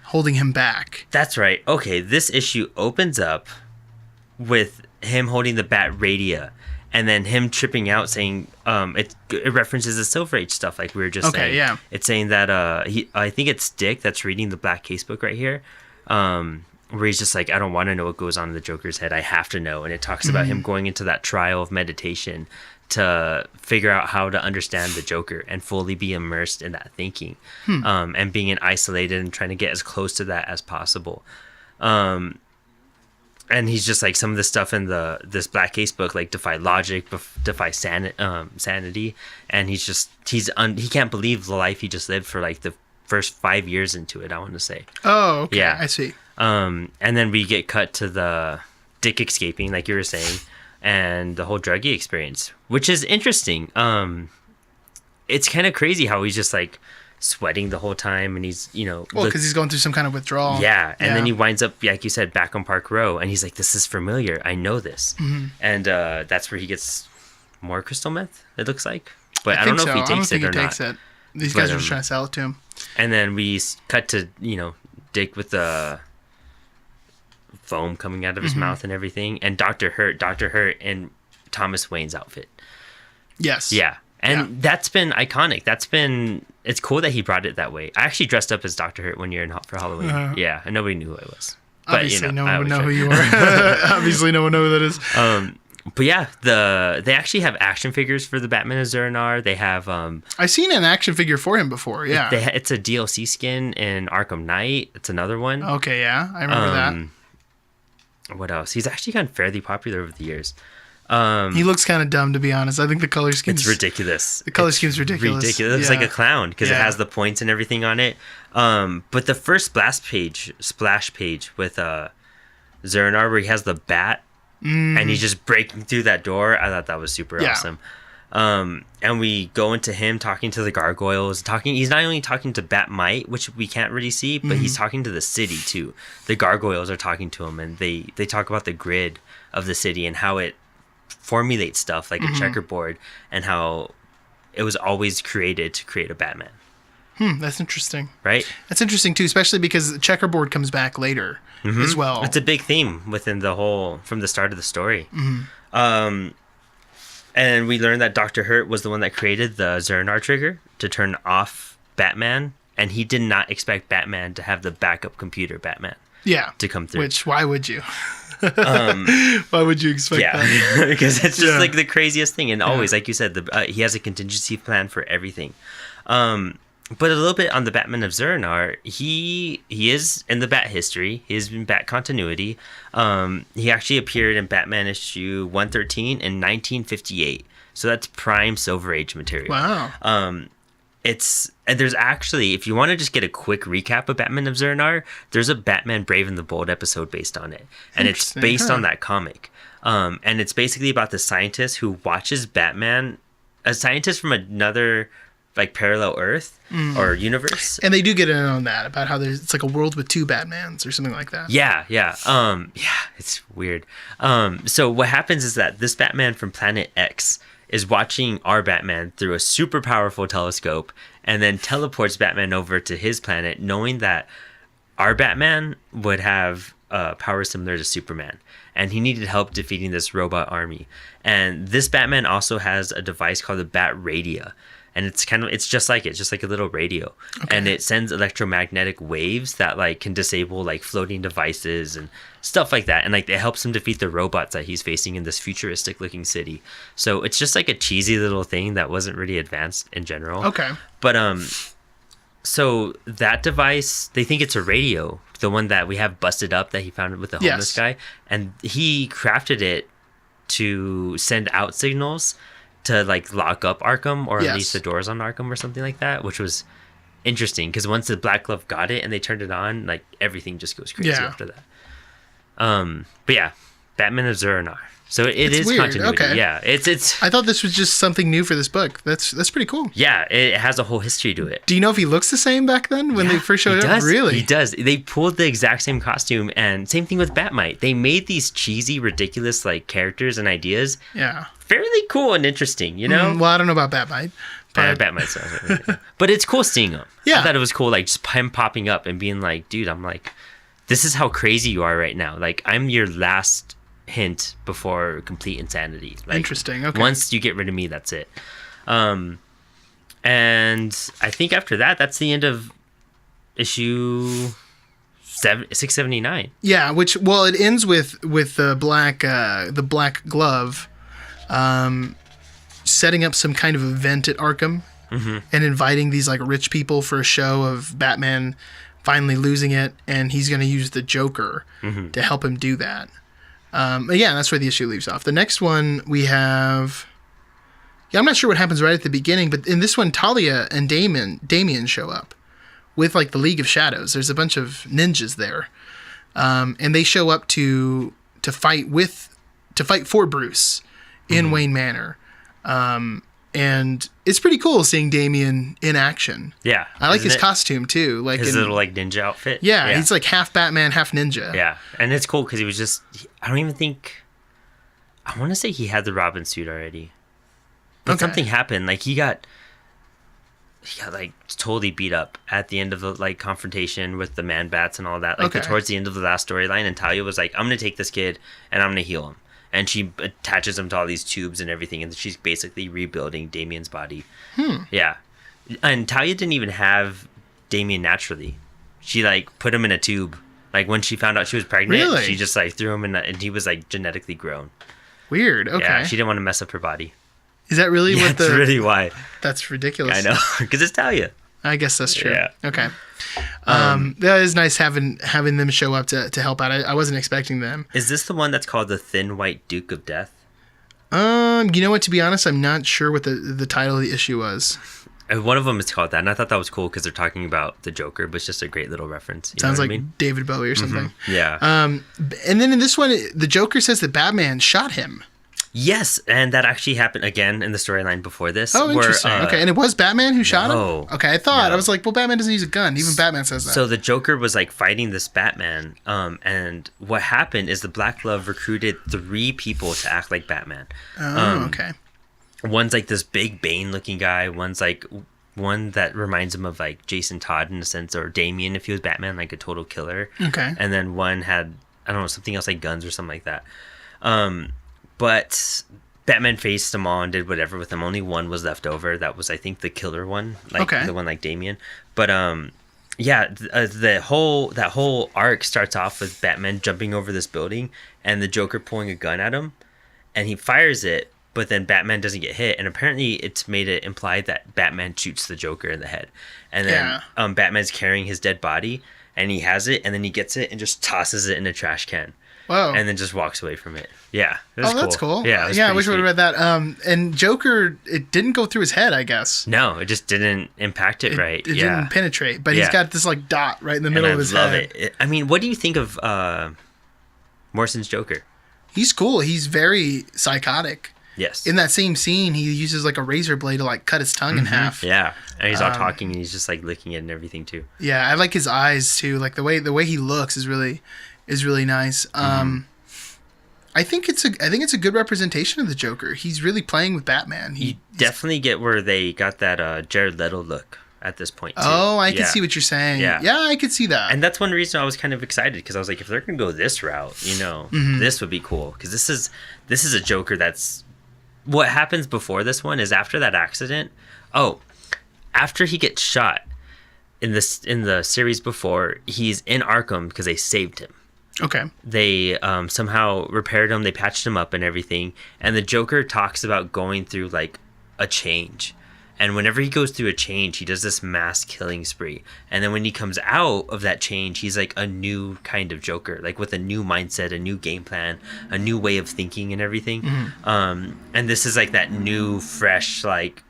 Speaker 2: holding him back.
Speaker 1: That's right. Okay. This issue opens up with him holding the Bat Radia. And then him tripping out, saying it references the Silver Age stuff, like we were just saying.
Speaker 2: Yeah.
Speaker 1: It's saying that I think it's Dick that's reading the Black Casebook right here, where he's just like, I don't want to know what goes on in the Joker's head. I have to know. And it talks about him going into that trial of meditation to figure out how to understand the Joker and fully be immersed in that thinking, and being isolated and trying to get as close to that as possible. And he's just like, some of the stuff in this Black Case book like defy logic, defy sanity, and he can't believe the life he just lived for like the first 5 years into it. I want to say.
Speaker 2: Oh, okay. Yeah, I see.
Speaker 1: And then we get cut to the Dick escaping, like you were saying, and the whole druggie experience, which is interesting. It's kind of crazy how he's just like sweating the whole time, and he's
Speaker 2: because he's going through some kind of withdrawal.
Speaker 1: Yeah, and then he winds up, like you said, back on Park Row, and he's like, this is familiar, I know this. And that's where he gets more crystal meth, it looks like, but I don't know if he takes it or not.
Speaker 2: These guys are just trying to sell it to him. And
Speaker 1: then we cut to Dick with the foam coming out of his mouth and everything, and Dr. Hurt in Thomas Wayne's outfit.
Speaker 2: Yes.
Speaker 1: Yeah. And that's been iconic. It's cool that he brought it that way. I actually dressed up as Dr. Hurt one year for Halloween. Yeah, and nobody knew who I was. But,
Speaker 2: obviously, no one would know who you are. Obviously, no one knows who that is.
Speaker 1: But yeah, they actually have action figures for the Batman of Zur-En-Arrh. They have...
Speaker 2: I've seen an action figure for him before, yeah.
Speaker 1: It's a DLC skin in Arkham Knight. It's another one.
Speaker 2: Okay, yeah, I remember
Speaker 1: that. What else? He's actually gotten fairly popular over the years.
Speaker 2: He looks kind of dumb, to be honest. I think the color scheme...
Speaker 1: It's ridiculous.
Speaker 2: The color scheme's ridiculous.
Speaker 1: It looks like a clown because it has the points and everything on it. But the first splash page with Zur-En-Arrh, where he has the bat and he's just breaking through that door, I thought that was super awesome. And we go into him talking to the gargoyles. He's not only talking to Batmite, which we can't really see, but he's talking to the city too. The gargoyles are talking to him, and they talk about the grid of the city and how it formulate stuff like a checkerboard, and how it was always created to create a Batman.
Speaker 2: That's interesting.
Speaker 1: Right?
Speaker 2: That's interesting too, especially because the checkerboard comes back later as well.
Speaker 1: It's a big theme within the whole, from the start of the story. And we learned that Dr. Hurt was the one that created the Zur-En-Arrh trigger to turn off Batman, and he did not expect Batman to have the backup computer Batman to come through.
Speaker 2: Which, why would you? Why would you expect that?
Speaker 1: Because it's just like the craziest thing. And always, like you said, he has a contingency plan for everything. But a little bit on the Batman of Zur-En-Arrh, he is in the Bat history. He is in Bat continuity. He actually appeared in Batman issue 113 in 1958. So that's prime Silver Age material.
Speaker 2: Wow.
Speaker 1: And there's actually, if you want to just get a quick recap of Batman of Zur-En-Arrh, there's a Batman Brave and the Bold episode based on it. And it's based on that comic. And it's basically about the scientist who watches Batman, a scientist from another like parallel Earth or universe.
Speaker 2: And they do get in on that about how it's like a world with two Batmans or something like that.
Speaker 1: Yeah. It's weird. So what happens is that this Batman from Planet X is watching our Batman through a super powerful telescope, and then teleports Batman over to his planet, knowing that our Batman would have powers similar to Superman, and he needed help defeating this robot army. And this Batman also has a device called the Bat Radia. And it's just like a little radio. Okay. And it sends electromagnetic waves that like can disable like floating devices and stuff like that. And like it helps him defeat the robots that he's facing in this futuristic looking city. So it's just like a cheesy little thing that wasn't really advanced in general.
Speaker 2: Okay.
Speaker 1: But so that device, they think it's a radio, the one that we have busted up that he found with the homeless guy. And he crafted it to send out signals to like lock up Arkham or at least the doors on Arkham or something like that, which was interesting because once the Black Glove got it and they turned it on, like everything just goes crazy after that. But yeah, Batman of Zur-En-Arrh. So it's weird. Continuity. Okay. Yeah, it's.
Speaker 2: I thought this was just something new for this book. That's pretty cool.
Speaker 1: Yeah, it has a whole history to it.
Speaker 2: Do you know if he looks the same back then when they first showed up? Really?
Speaker 1: He does. They pulled the exact same costume, and same thing with Batmite. They made these cheesy, ridiculous like characters and ideas.
Speaker 2: Yeah.
Speaker 1: Fairly cool and interesting, you know.
Speaker 2: Well, I don't know about Batmite.
Speaker 1: Batmite, but it's cool seeing him.
Speaker 2: Yeah.
Speaker 1: I thought it was cool, like just him popping up and being like, "Dude, I'm like, this is how crazy you are right now. Like, I'm your last hint before complete insanity." Like,
Speaker 2: interesting. Okay.
Speaker 1: Once you get rid of me, that's it. And I think after that, that's the end of issue 679.
Speaker 2: Yeah, it ends with the black glove, setting up some kind of event at Arkham, and inviting these like rich people for a show of Batman finally losing it, and he's going to use the Joker to help him do that. That's where the issue leaves off. The next one we have... I'm not sure what happens right at the beginning, but in this one, Talia and Damian show up with like the League of Shadows. There's a bunch of ninjas there. And they show up to fight for Bruce in Wayne Manor. And it's pretty cool seeing Damian in action.
Speaker 1: Yeah.
Speaker 2: I like his costume too. Like
Speaker 1: his little like ninja outfit.
Speaker 2: Yeah, he's like half Batman, half ninja.
Speaker 1: Yeah. And it's cool because he was just, I want to say he had the Robin suit already. But something happened. Like he got like totally beat up at the end of the like confrontation with the Man Bats and all that. Like towards the end of the last storyline, and Talia was like, "I'm gonna take this kid and I'm gonna heal him." And she attaches him to all these tubes and everything, and she's basically rebuilding Damian's body. Yeah, and Talia didn't even have Damian naturally. She like put him in a tube. Like when she found out she was pregnant, she just like threw him in, and he was like genetically grown.
Speaker 2: Weird. Okay.
Speaker 1: Yeah, she didn't want to mess up her body.
Speaker 2: Is that really what
Speaker 1: that's really why?
Speaker 2: That's ridiculous.
Speaker 1: I know, because it's Talia.
Speaker 2: I guess that's true.
Speaker 1: Yeah.
Speaker 2: Okay. That is nice having them show up to help out. I wasn't expecting them.
Speaker 1: Is this the one that's called the Thin White Duke of Death?
Speaker 2: You know what? To be honest, I'm not sure what the title of the issue was.
Speaker 1: One of them is called that, and I thought that was cool because they're talking about the Joker, but it's just a great little reference.
Speaker 2: Sounds like David Bowie or something.
Speaker 1: Yeah.
Speaker 2: And then in this one, the Joker says that Batman shot him.
Speaker 1: Yes, and that actually happened again in the storyline before this.
Speaker 2: Oh, interesting. Okay, and it was Batman who shot him? Okay, I thought.
Speaker 1: No.
Speaker 2: I was like, well, Batman doesn't use a gun. Even Batman says that.
Speaker 1: So the Joker was like fighting this Batman, and what happened is the Black Glove recruited 3 people to act like Batman.
Speaker 2: Okay.
Speaker 1: One's like this big Bane-looking guy. One's like one that reminds him of like Jason Todd in a sense, or Damien if he was Batman, like a total killer.
Speaker 2: Okay.
Speaker 1: And then one had, I don't know, something else like guns or something like that. But Batman faced them all and did whatever with them. Only one was left over. That was, I think, the killer one, like the one like Damien. But yeah, that whole arc starts off with Batman jumping over this building and the Joker pulling a gun at him, and he fires it. But then Batman doesn't get hit, and apparently it's made it implied that Batman shoots the Joker in the head, and then Batman's carrying his dead body, and he has it, and then he gets it and just tosses it in a trash can.
Speaker 2: Whoa.
Speaker 1: And then just walks away from it. Yeah. It was
Speaker 2: that's cool.
Speaker 1: Yeah.
Speaker 2: I wish I would have read that. And Joker, it didn't go through his head, I guess.
Speaker 1: No, it just didn't impact it right.
Speaker 2: It didn't penetrate, but he's got this like dot right in the middle of his head.
Speaker 1: It. I mean, what do you think of Morrison's Joker?
Speaker 2: He's cool. He's very psychotic.
Speaker 1: Yes.
Speaker 2: In that same scene, he uses like a razor blade to like cut his tongue in half.
Speaker 1: Yeah. And he's all talking and he's just like licking it and everything too.
Speaker 2: Yeah, I like his eyes too. Like the way he looks is really nice. I think it's a good representation of the Joker. He's really playing with Batman.
Speaker 1: You definitely get where they got that Jared Leto look at this point too.
Speaker 2: Oh, I can see what you're saying. Yeah, I could see that.
Speaker 1: And that's one reason I was kind of excited, because I was like, if they're gonna go this route, this would be cool, because this is a Joker that's, what happens before this one is after that accident. After he gets shot in the series before, he's in Arkham because they saved him.
Speaker 2: Okay.
Speaker 1: They somehow repaired him, they patched him up and everything, and the Joker talks about going through like a change. And whenever he goes through a change, he does this mass killing spree. And then when he comes out of that change, he's like a new kind of Joker, like with a new mindset, a new game plan, a new way of thinking and everything. And this is like that new, fresh, like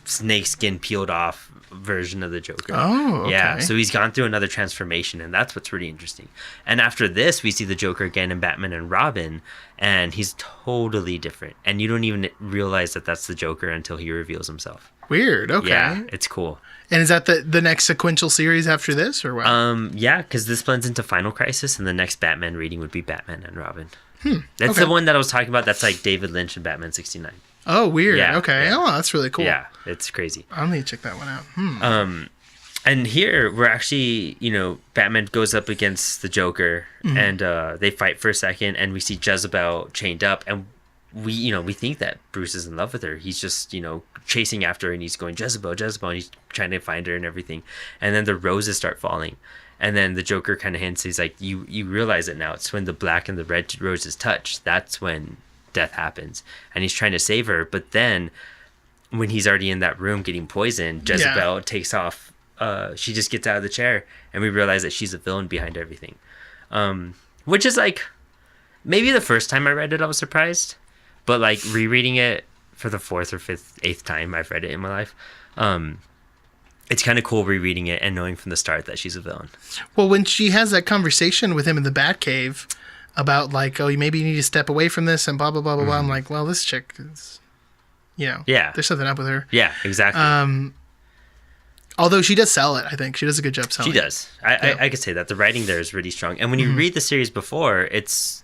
Speaker 1: snakeskin peeled off version of the Joker.
Speaker 2: Oh, okay.
Speaker 1: Yeah, so he's gone through another transformation, and that's what's really interesting. And after this, we see the Joker again in Batman and Robin, and he's totally different. And you don't even realize that that's the Joker until he reveals himself.
Speaker 2: Weird. Okay.
Speaker 1: Yeah, it's cool.
Speaker 2: And is that the next sequential series after this, or what?
Speaker 1: Yeah, because this blends into Final Crisis, and the next Batman reading would be Batman and Robin. That's the one that I was talking about. That's like David Lynch and Batman 69.
Speaker 2: Oh, weird.
Speaker 1: Yeah,
Speaker 2: okay.
Speaker 1: yeah.
Speaker 2: Oh, that's really cool.
Speaker 1: Yeah, it's crazy.
Speaker 2: I'll need to check that one out.
Speaker 1: And here we're actually, Batman goes up against the Joker, and they fight for a second, and we see Jezebel chained up, and we think that Bruce is in love with her. He's just, chasing after her, and he's going, Jezebel, Jezebel, and he's trying to find her and everything. And then the roses start falling. And then the Joker kind of hints, he's like, you realize it now. It's when the black and the red roses touch. That's when death happens. And he's trying to save her. But then when he's already in that room getting poisoned, Jezebel takes off. She just gets out of the chair, and we realize that she's a villain behind everything. Which is like, maybe the first time I read it, I was surprised. But like rereading it for the 4th or 5th, 8th time I've read it in my life, it's kind of cool rereading it and knowing from the start that she's a villain. Well,
Speaker 2: when she has that conversation with him in the Batcave about like, maybe you need to step away from this and blah, blah, blah, blah, blah. I'm like, well, this chick is, there's something up with her.
Speaker 1: Yeah, exactly.
Speaker 2: Although she does sell it, I think. She does a good job selling it.
Speaker 1: She does. I could say that. The writing there is really strong. And when you read the series before,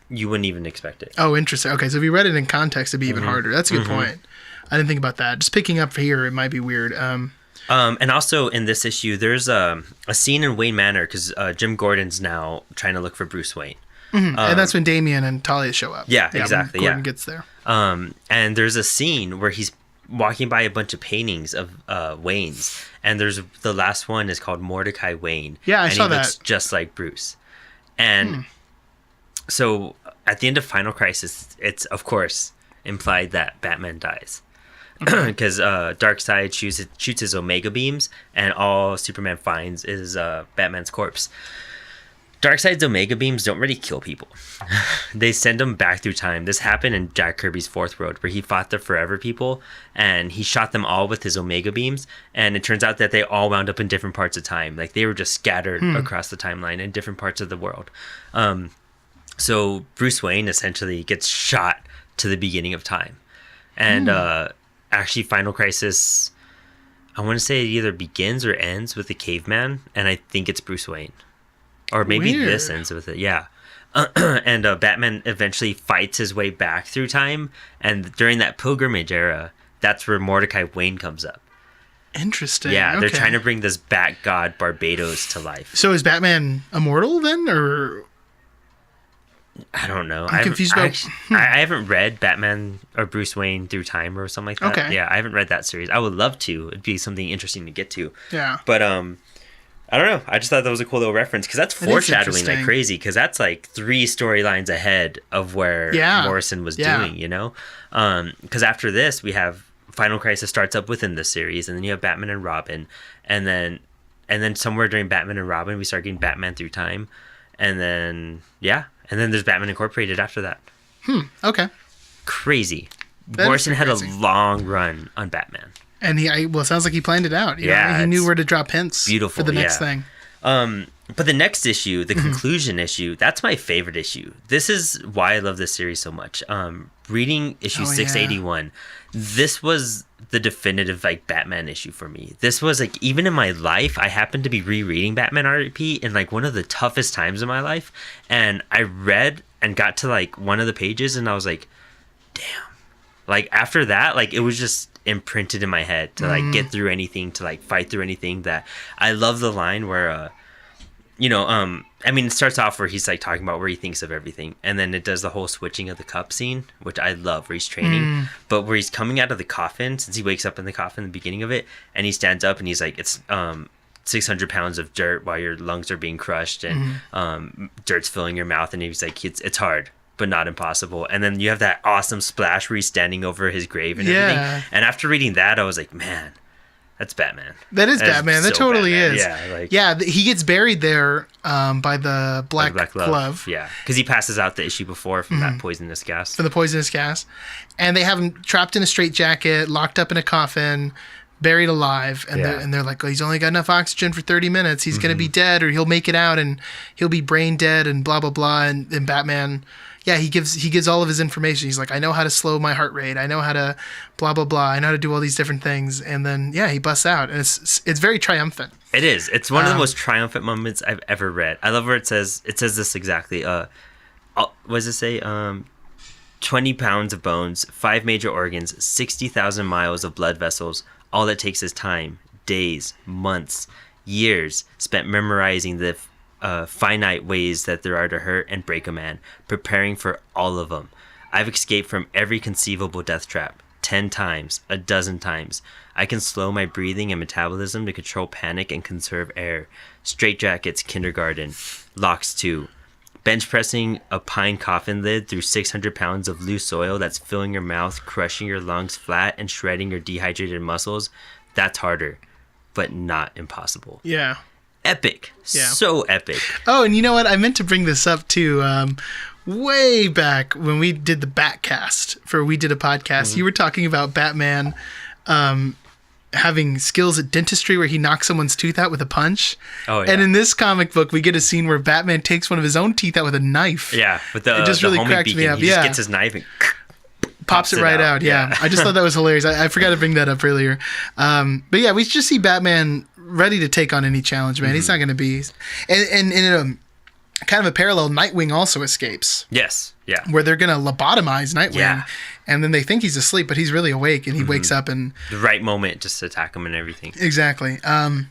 Speaker 1: you wouldn't even expect it.
Speaker 2: Oh, interesting. Okay, so if you read it in context, it'd be even harder. That's a good point. I didn't think about that. Just picking up here, it might be weird.
Speaker 1: And also in this issue, there's a scene in Wayne Manor, because Jim Gordon's now trying to look for Bruce Wayne.
Speaker 2: And that's when Damian and Talia show up.
Speaker 1: Yeah, exactly.
Speaker 2: When Gordon gets there.
Speaker 1: And there's a scene where he's walking by a bunch of paintings of Wayne's, and there's the last one is called Mordecai Wayne.
Speaker 2: Yeah, I saw that.
Speaker 1: And he looks just like Bruce. And so at the end of Final Crisis, it's of course implied that Batman dies. Because Darkseid shoots his Omega beams, and all Superman finds is Batman's corpse. Darkseid's Omega beams don't really kill people. They send them back through time. This happened in Jack Kirby's Fourth World, where he fought the Forever People, and he shot them all with his Omega beams, and it turns out that they all wound up in different parts of time. Like, they were just scattered across the timeline in different parts of the world. So Bruce Wayne essentially gets shot to the beginning of time. And actually, Final Crisis, I want to say it either begins or ends with a caveman, and I think it's Bruce Wayne. Or maybe this ends with it, yeah. And Batman eventually fights his way back through time, and during that pilgrimage era, that's where Mordecai Wayne comes up.
Speaker 2: Interesting.
Speaker 1: Yeah, they're trying to bring this Bat God Barbados to life.
Speaker 2: So is Batman immortal then, or?
Speaker 1: I don't know.
Speaker 2: I'm confused about...
Speaker 1: I haven't read Batman or Bruce Wayne Through Time or something like that.
Speaker 2: Okay.
Speaker 1: Yeah, I haven't read that series. I would love to. It'd be something interesting to get to.
Speaker 2: Yeah.
Speaker 1: But I don't know. I just thought that was a cool little reference because that's foreshadowing like crazy, because that's like 3 storylines ahead of where Morrison was doing, you know? Because after this, we have Final Crisis starts up within the series, and then you have Batman and Robin, and then somewhere during Batman and Robin, we start getting Batman Through Time, and then there's Batman Incorporated after that.
Speaker 2: Okay.
Speaker 1: Crazy. Morrison had a long run on Batman.
Speaker 2: And it sounds like he planned it out. He knew where to drop hints for the next thing.
Speaker 1: But the next issue, the conclusion issue, that's my favorite issue. This is why I love this series so much. Reading issue 681, this was the definitive like Batman issue for me. This was like, even in my life, I happened to be rereading Batman RP in like one of the toughest times of my life, and I read and got to like one of the pages, and I was like, damn. Like after that, like it was just imprinted in my head to like get through anything, to like fight through anything. That I love the line where I mean, it starts off where he's like talking about where he thinks of everything, and then it does the whole switching of the cup scene, which I love, where he's training, but where he's coming out of the coffin, since he wakes up in the coffin in the beginning of it, and he stands up and he's like, it's 600 pounds of dirt while your lungs are being crushed, and dirt's filling your mouth, and he's like, it's hard but not impossible. And then you have that awesome splash where he's standing over his grave and everything. And after reading that, I was like, man, that's Batman.
Speaker 2: That is Batman. That totally
Speaker 1: Batman.
Speaker 2: is. He gets buried there by the black glove.
Speaker 1: Yeah, because he passes out the issue before from that poisonous gas.
Speaker 2: From the poisonous gas. And they have him trapped in a straitjacket, locked up in a coffin, buried alive. And they're like, oh, he's only got enough oxygen for 30 minutes. He's going to be dead, or he'll make it out and he'll be brain dead and blah, blah, blah. And Batman... Yeah, he gives all of his information. He's like, I know how to slow my heart rate. I know how to blah, blah, blah. I know how to do all these different things. And then, he busts out. And it's very triumphant.
Speaker 1: It is. It's one of the most triumphant moments I've ever read. I love where it says this exactly. What does it say? 20 pounds of bones, 5 major organs, 60,000 miles of blood vessels. All that takes is time, days, months, years spent memorizing the finite ways that there are to hurt and break a man, preparing for all of them. I've escaped from every conceivable death trap 10 times, a dozen times. I can slow my breathing and metabolism to control panic and conserve air. Straitjackets, kindergarten, locks too. Bench pressing a pine coffin lid through 600 pounds of loose soil that's filling your mouth, crushing your lungs flat, and shredding your dehydrated muscles. That's harder, but not impossible.
Speaker 2: Yeah.
Speaker 1: Epic. So epic.
Speaker 2: Oh, and you know what? I meant to bring this up too. Way back when we did the Batcast, we did a podcast, you were talking about Batman having skills at dentistry where he knocks someone's tooth out with a punch. Oh, yeah. And in this comic book, we get a scene where Batman takes one of his own teeth out with a knife.
Speaker 1: Yeah, with it just really cracked me up. He just gets his knife and
Speaker 2: pops it right out. Yeah. I just thought that was hilarious. I forgot to bring that up earlier. But yeah, we just see Batman ready to take on any challenge, man. He's not going to be... And in a kind of a parallel, Nightwing also escapes.
Speaker 1: Yes, yeah.
Speaker 2: Where they're going to lobotomize Nightwing, and then they think he's asleep, but he's really awake, and he wakes up and...
Speaker 1: The right moment just to attack him and everything.
Speaker 2: Exactly. And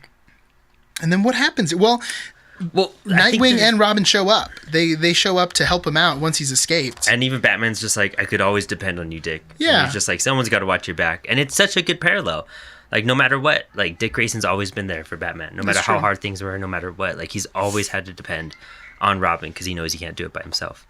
Speaker 2: then what happens? Well, Nightwing and Robin show up. They show up to help him out once he's escaped.
Speaker 1: And even Batman's just like, I could always depend on you, Dick.
Speaker 2: Yeah.
Speaker 1: And he's just like, someone's got to watch your back. And it's such a good parallel. Like, no matter what, like, Dick Grayson's always been there for Batman. No matter how hard things were, no matter what. Like, he's always had to depend on Robin because he knows he can't do it by himself.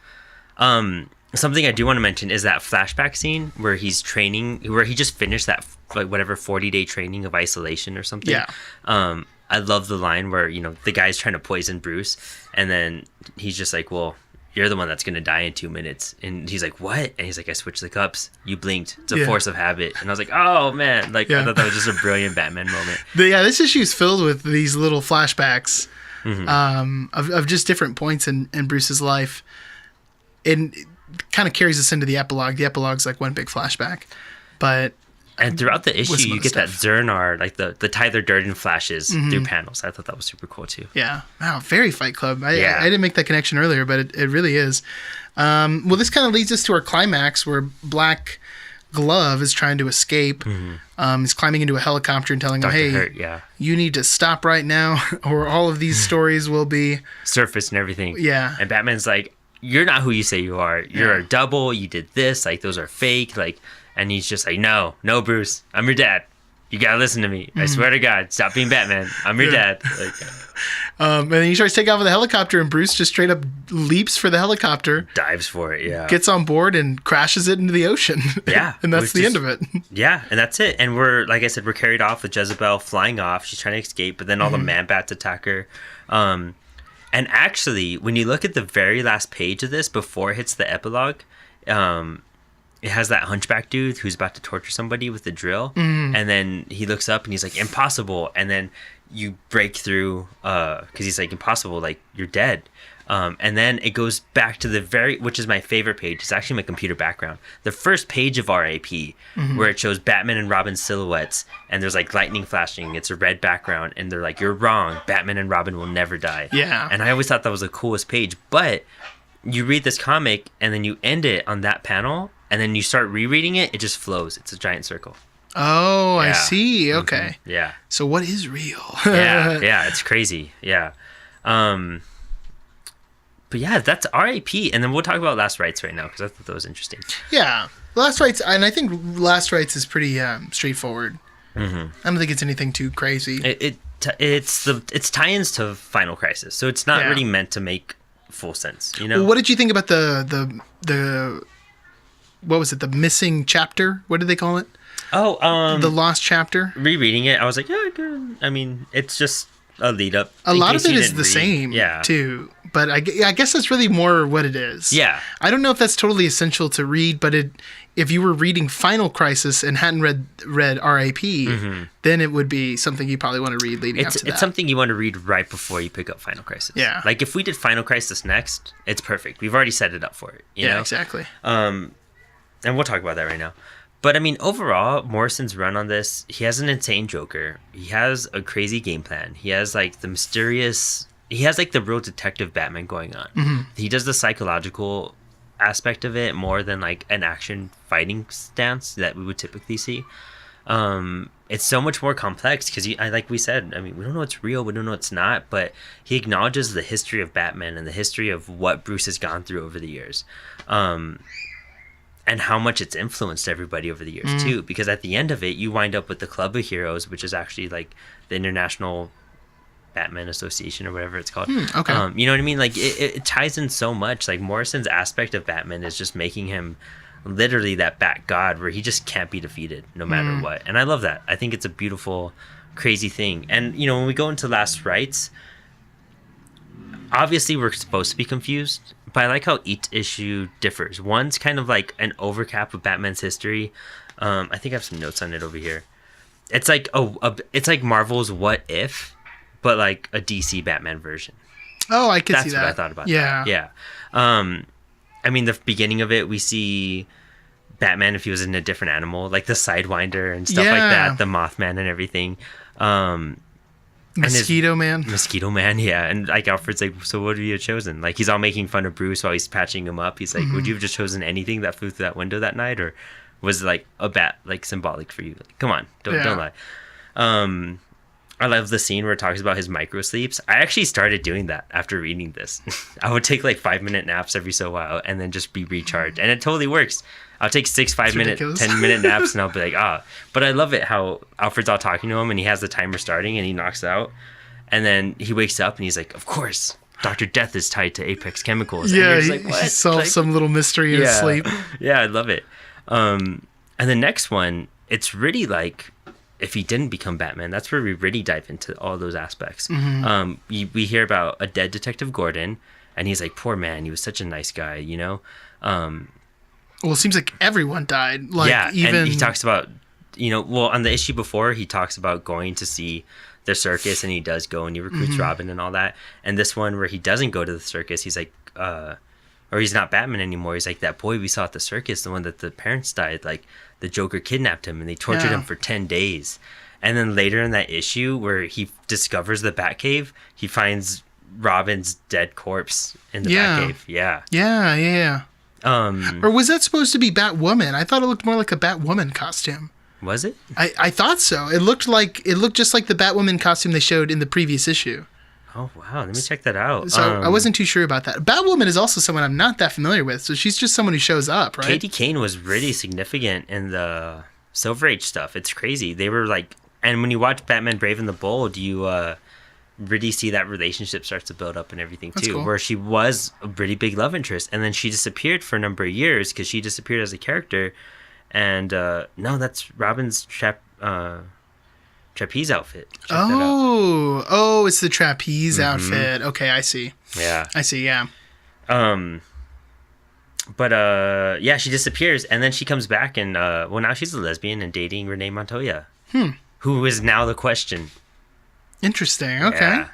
Speaker 1: Something I do want to mention is that flashback scene where he's training, where he just finished that, like, whatever 40-day training of isolation or something.
Speaker 2: Yeah.
Speaker 1: I love the line where, the guy's trying to poison Bruce, and then he's just like, well, you're the one that's going to die in 2 minutes. And he's like, what? And he's like, I switched the cups. You blinked. It's a force of habit. And I was like, oh, man. Like, I thought that was just a brilliant Batman moment.
Speaker 2: But yeah, this issue is filled with these little flashbacks of just different points in Bruce's life. And kind of carries us into the epilogue. The epilogue's like one big flashback, but.
Speaker 1: And throughout the issue, you get
Speaker 2: stuff.
Speaker 1: that Zernar, like the Tyler Durden flashes through panels. I thought that was super cool too.
Speaker 2: Yeah. Wow, very Fight Club. I didn't make that connection earlier, but it really is. Well, this kind of leads us to our climax where Black Glove is trying to escape. He's climbing into a helicopter and telling him, hey,
Speaker 1: Hurt,
Speaker 2: you need to stop right now or all of these stories will be...
Speaker 1: surface and everything.
Speaker 2: Yeah.
Speaker 1: And Batman's like, you're not who you say you are. You're a double. You did this. Like, those are fake. Like... And he's just like, no, Bruce, I'm your dad. You gotta listen to me. I swear to God, stop being Batman. I'm your dad. Like,
Speaker 2: and then he starts taking off with the helicopter, and Bruce just straight up leaps for the helicopter,
Speaker 1: dives for it,
Speaker 2: gets on board and crashes it into the ocean.
Speaker 1: Yeah.
Speaker 2: And that's the end of it.
Speaker 1: Yeah, and that's it. And we're, like I said, we're carried off with Jezebel flying off. She's trying to escape, but then all the Man-Bats attack her. And actually, when you look at the very last page of this, before it hits the epilogue, it has that hunchback dude who's about to torture somebody with the drill. And then he looks up and he's like, impossible. And then you break through, because he's like, impossible, like, you're dead. And then it goes back to which is my favorite page. It's actually my computer background. The first page of RAP, where it shows Batman and Robin silhouettes, and there's like lightning flashing. It's a red background, and they're like, you're wrong. Batman and Robin will never die.
Speaker 2: Yeah.
Speaker 1: And I always thought that was the coolest page. But you read this comic, and then you end it on that panel, and then you start rereading it, it just flows. It's a giant circle.
Speaker 2: Oh, I see. Okay.
Speaker 1: Yeah.
Speaker 2: So what is real?
Speaker 1: yeah, it's crazy. Yeah. But yeah, that's RAP. And then we'll talk about Last Rites right now, because I thought that was interesting.
Speaker 2: Yeah. Last Rites, and I think Last Rites is pretty straightforward. I don't think it's anything too crazy.
Speaker 1: It's tie-ins to Final Crisis, so it's not really meant to make full sense, you know?
Speaker 2: Well, what did you think about the what was it, the missing chapter? What did they call it?
Speaker 1: Oh,
Speaker 2: the lost chapter.
Speaker 1: Rereading it, I was like, yeah, good. I mean, it's just a lead up.
Speaker 2: A lot of it is the same, too. But I guess that's really more what it is.
Speaker 1: Yeah.
Speaker 2: I don't know if that's totally essential to read, but if you were reading Final Crisis and hadn't read RAP, then it would be something you probably want to read leading up to that.
Speaker 1: It's something you want to read right before you pick up Final Crisis.
Speaker 2: Yeah.
Speaker 1: Like, if we did Final Crisis next, it's perfect. We've already set it up for it, you know?
Speaker 2: Exactly.
Speaker 1: And we'll talk about that right now. But, I mean, overall, Morrison's run on this, he has an insane Joker. He has a crazy game plan. He has, like, the mysterious... He has, like, the real detective Batman going on. He does the psychological aspect of it more than, like, an action fighting stance that we would typically see. It's so much more complex because, like we said, I mean, we don't know what's real, we don't know what's not, but he acknowledges the history of Batman and the history of what Bruce has gone through over the years. And how much it's influenced everybody over the years, too. Because at the end of it, you wind up with the Club of Heroes, which is actually, like, the International Batman Association or whatever it's called.
Speaker 2: Okay.
Speaker 1: You know what I mean? Like, it ties in so much. Like, Morrison's aspect of Batman is just making him literally that Bat God where he just can't be defeated no matter what. And I love that. I think it's a beautiful, crazy thing. And, you know, when we go into Last Rites, obviously we're supposed to be confused, but I like how each issue differs. One's kind of like an overcap of Batman's history. I think I have some notes on it over here. It's like it's like Marvel's What If, but like a DC Batman version.
Speaker 2: Oh, I can see that.
Speaker 1: That's what I thought about.
Speaker 2: Yeah.
Speaker 1: That. Yeah. I mean, the beginning of it, we see Batman if he was in a different animal, like the Sidewinder and stuff like that, the Mothman and everything.
Speaker 2: Mosquito Man,
Speaker 1: yeah. And like Alfred's like, so what would you have chosen? Like, he's all making fun of Bruce while he's patching him up. He's like, would you have just chosen anything that flew through that window that night, or was it like a bat like symbolic for you? Like, come on, don't lie. I love the scene where it talks about his micro sleeps. I actually started doing that after reading this. I would take like 5-minute naps every so while and then just be recharged, and it totally works. I'll take 6 5-minute, 10-minute naps, and I'll be like, But I love it how Alfred's all talking to him, and he has the timer starting, and he knocks out, and then he wakes up, and he's like, of course, Dr. Death is tied to Apex Chemicals.
Speaker 2: Yeah,
Speaker 1: and like, what?
Speaker 2: He solves some little mystery in his sleep.
Speaker 1: Yeah, I love it. And the next one, it's really like, if he didn't become Batman, that's where we really dive into all those aspects. We hear about a dead Detective Gordon, and he's like, poor man, he was such a nice guy, you know?
Speaker 2: Well, it seems like everyone died. Like,
Speaker 1: yeah,
Speaker 2: even...
Speaker 1: and he talks about, you know, well, on the issue before, he talks about going to see the circus, and he does go, and he recruits Robin and all that. And this one where he doesn't go to the circus, he's like, or he's not Batman anymore. He's like that boy we saw at the circus, the one that the parents died. Like the Joker kidnapped him and they tortured him for 10 days. And then later in that issue where he discovers the Batcave, he finds Robin's dead corpse in the Batcave.
Speaker 2: Yeah. Or was that supposed to be Batwoman? I thought it looked more like a Batwoman costume.
Speaker 1: Was it?
Speaker 2: I thought so. It looked just like the Batwoman costume they showed in the previous issue.
Speaker 1: Oh wow, let me check that out.
Speaker 2: So I wasn't too sure about that. Batwoman is also someone I'm not that familiar with, so she's just someone who shows up, right?
Speaker 1: Katie Kane was really significant in the Silver Age stuff. It's crazy. They were like, and when you watch Batman Brave and the Bold, you really see that relationship starts to build up and everything too. Cool. Where she was a pretty big love interest, and then she disappeared for a number of years because she disappeared as a character. And no, that's Robin's trapeze outfit.
Speaker 2: Oh, it's the trapeze outfit. Okay, I see.
Speaker 1: Yeah.
Speaker 2: I see, yeah.
Speaker 1: But yeah, she disappears and then she comes back and well, now she's a lesbian and dating Renee Montoya. Who is now the Question.
Speaker 2: Interesting. Okay.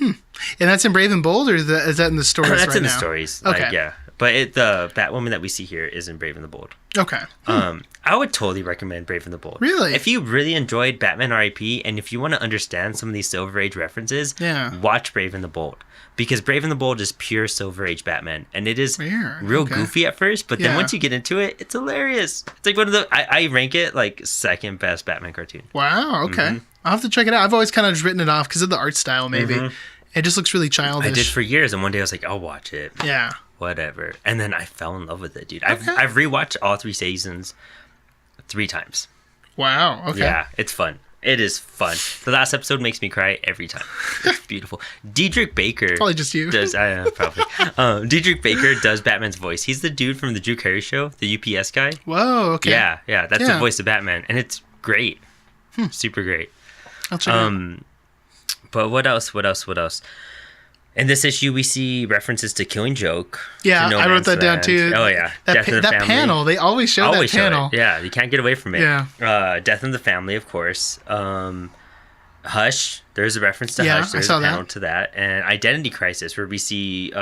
Speaker 2: Yeah. And that's in Brave and Bold, or is that in the stories right now?
Speaker 1: That's in the stories. Okay. Like, yeah. But the Batwoman that we see here is in Brave and the Bold.
Speaker 2: Okay.
Speaker 1: I would totally recommend Brave and the Bold.
Speaker 2: Really?
Speaker 1: If you really enjoyed Batman R.I.P. and if you want to understand some of these Silver Age references, watch Brave and the Bold. Because Brave and the Bold is pure Silver Age Batman. And it is real goofy at first, but then once you get into it, it's hilarious. It's like one of the... I rank it like second best Batman cartoon.
Speaker 2: Wow, okay. I'll have to check it out. I've always kind of just written it off because of the art style, maybe. It just looks really childish.
Speaker 1: I did for years, and one day I was like, I'll watch it.
Speaker 2: Yeah.
Speaker 1: Whatever. And then I fell in love with it, dude. I've rewatched all 3 seasons 3 times.
Speaker 2: Wow, okay.
Speaker 1: Yeah, it's fun. It is fun. The last episode makes me cry every time. It's beautiful. Diedrich Baker.
Speaker 2: Probably just you.
Speaker 1: Probably. Diedrich Baker does Batman's voice. He's the dude from the Drew Carey Show, the UPS guy.
Speaker 2: Whoa, okay.
Speaker 1: Yeah. That's the voice of Batman. And it's great. Super great.
Speaker 2: I'll check it out.
Speaker 1: But what else? In this issue, we see references to Killing Joke.
Speaker 2: Yeah, I wrote that down too.
Speaker 1: Oh, yeah.
Speaker 2: That panel. They always show that panel.
Speaker 1: Yeah, you can't get away from it.
Speaker 2: Yeah.
Speaker 1: Death in the Family, of course. Hush. There's a reference to Hush. There's a panel to that. And Identity Crisis, where we see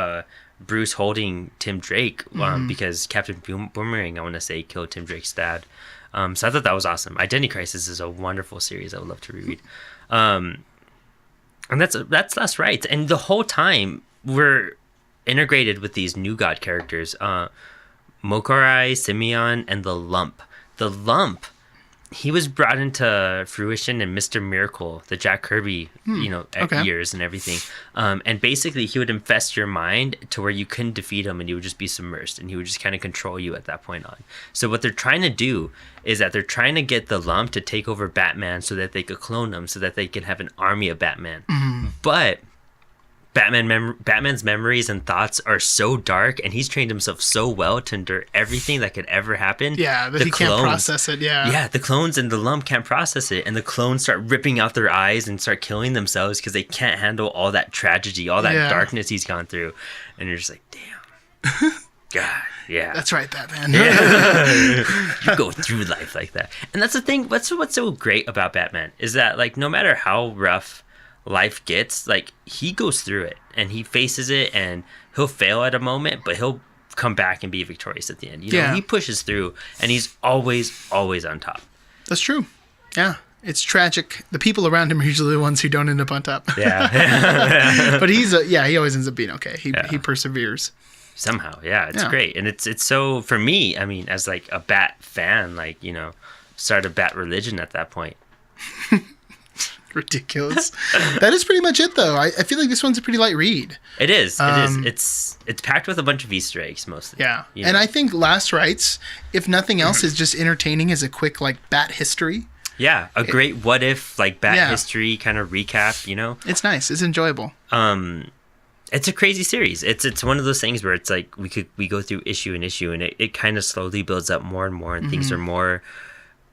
Speaker 1: Bruce holding Tim Drake because Captain Boomerang, I want to say, killed Tim Drake's dad. So I thought that was awesome. Identity Crisis is a wonderful series I would love to reread. And that's Last Rites. And the whole time we're integrated with these New God characters, Mokarai, Simeon, and the Lump. The Lump, he was brought into fruition in Mr. Miracle, the Jack Kirby, years and everything. And basically he would infest your mind to where you couldn't defeat him and you would just be submersed and he would just kind of control you at that point on. So what they're trying to do is that they're trying to get the Lump to take over Batman so that they could clone him so that they can have an army of Batman. But Batman's memories and thoughts are so dark, and he's trained himself so well to endure everything that could ever happen.
Speaker 2: Yeah, that he can't process it,
Speaker 1: Yeah, the clones and the Lump can't process it, and the clones start ripping out their eyes and start killing themselves because they can't handle all that tragedy, all that darkness he's gone through. And you're just like, damn. God, yeah.
Speaker 2: That's right, Batman.
Speaker 1: You go through life like that. And that's the thing, what's so great about Batman is that, like, no matter how rough life gets, like, he goes through it and he faces it and he'll fail at a moment, but he'll come back and be victorious at the end. You know, he pushes through and he's always on top.
Speaker 2: That's true. Yeah. It's tragic. The people around him are usually the ones who don't end up on top.
Speaker 1: Yeah.
Speaker 2: But he always ends up being okay. He perseveres.
Speaker 1: Somehow. Yeah. It's great. And it's so, for me, I mean, as like a Bat fan, like, you know, start a Bat religion at that point.
Speaker 2: Ridiculous. That is pretty much it, though. I feel like this one's a pretty light read.
Speaker 1: It is. It's packed with a bunch of Easter eggs, mostly.
Speaker 2: Yeah. And I think Last Rites, if nothing else, is just entertaining as a quick, like, Bat history.
Speaker 1: Yeah. A great what if, like, Bat history kind of recap, you know?
Speaker 2: It's nice. It's enjoyable.
Speaker 1: It's a crazy series. It's one of those things where it's like we go through issue and issue, and it kind of slowly builds up more and more, and things are more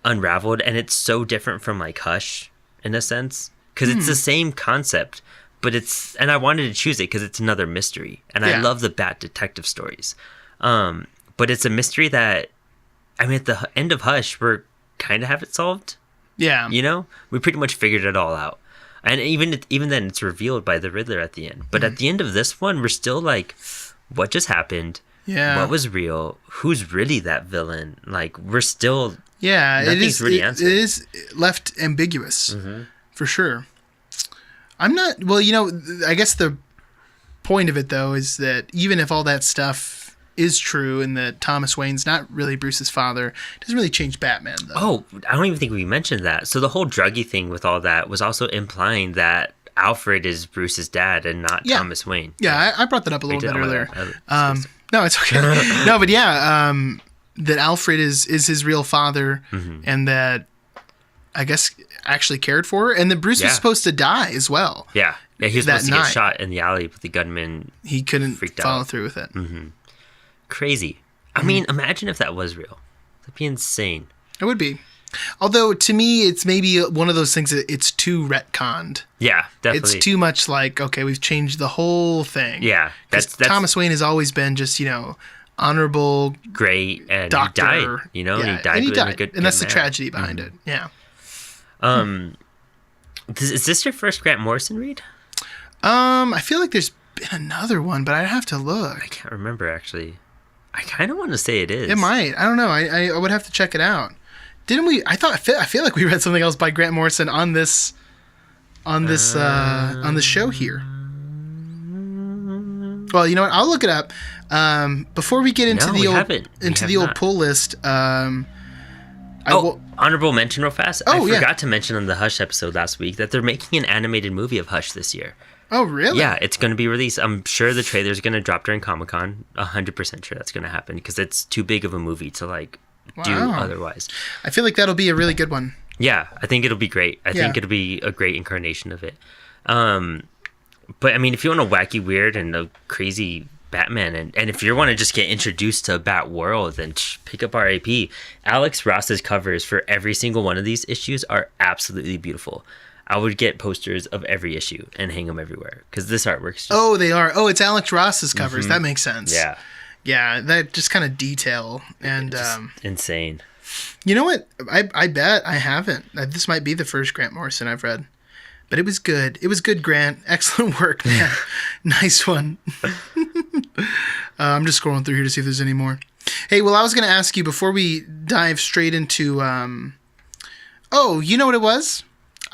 Speaker 1: unraveled, and it's so different from, like, Hush, in a sense, because it's the same concept, but and I wanted to choose it because it's another mystery, and I love the Bat detective stories, but it's a mystery that, I mean, at the end of Hush, we're kind of have it solved.
Speaker 2: Yeah,
Speaker 1: you know, we pretty much figured it all out, and even then, it's revealed by the Riddler at the end. But at the end of this one, we're still like, what just happened?
Speaker 2: Yeah.
Speaker 1: What was real? Who's really that villain? Like, we're still...
Speaker 2: Yeah,
Speaker 1: nothing's really answered.
Speaker 2: It is left ambiguous, for sure. I'm not... Well, I guess the point of it, though, is that even if all that stuff is true and that Thomas Wayne's not really Bruce's father, it doesn't really change Batman, though.
Speaker 1: Oh, I don't even think we mentioned that. So the whole druggy thing with all that was also implying that Alfred is Bruce's dad and not Thomas Wayne.
Speaker 2: Yeah, I brought that up a little bit earlier. No, it's okay. No, but yeah, that Alfred is his real father, and that I guess actually cared for, and that Bruce was supposed to die as well.
Speaker 1: Yeah, he was supposed to get shot in the alley, but the gunman
Speaker 2: he couldn't follow through with it.
Speaker 1: Crazy. I mean, imagine if that was real. That'd be insane.
Speaker 2: It would be. Although, to me, it's maybe one of those things that it's too retconned.
Speaker 1: Yeah, definitely.
Speaker 2: It's too much like, okay, we've changed the whole thing.
Speaker 1: Yeah.
Speaker 2: That's Thomas Wayne has always been just, honorable,
Speaker 1: great, and
Speaker 2: doctor.
Speaker 1: He died, and he died.
Speaker 2: And he
Speaker 1: with
Speaker 2: died.
Speaker 1: a good
Speaker 2: and that's the
Speaker 1: man.
Speaker 2: tragedy behind it. Yeah.
Speaker 1: Is this your first Grant Morrison read?
Speaker 2: I feel like there's been another one, but I'd have to look.
Speaker 1: I can't remember, actually. I kind of want to say it is.
Speaker 2: It might. I don't know. I would have to check it out. Didn't we? I feel like we read something else by Grant Morrison on this show here. Well, you know what? I'll look it up. Before we get into the old pull list.
Speaker 1: Honorable mention real fast.
Speaker 2: Oh,
Speaker 1: I forgot to mention on the Hush episode last week that they're making an animated movie of Hush this year.
Speaker 2: Oh, really?
Speaker 1: Yeah, it's going to be released. I'm sure the trailer's going to drop during Comic-Con. 100% sure that's going to happen because it's too big of a movie to do otherwise.
Speaker 2: I feel like that'll be a really good one.
Speaker 1: Yeah, I think it'll be great. I think it'll be a great incarnation of it. But I mean, if you want a wacky, weird, and a crazy Batman, and if you want to just get introduced to a Bat world, then pick up RAP. Alex Ross's covers for every single one of these issues are absolutely beautiful. I would get posters of every issue and hang them everywhere because this artwork's just...
Speaker 2: they are. Oh, it's Alex Ross's covers. That makes sense.
Speaker 1: Yeah.
Speaker 2: Yeah, that just kind of detail and
Speaker 1: insane.
Speaker 2: You know what? I bet I haven't. This might be the first Grant Morrison I've read, but it was good. It was good, Grant. Excellent work, man. Nice one. I'm just scrolling through here to see if there's any more. Hey, well, I was going to ask you before we dive straight into. You know what it was?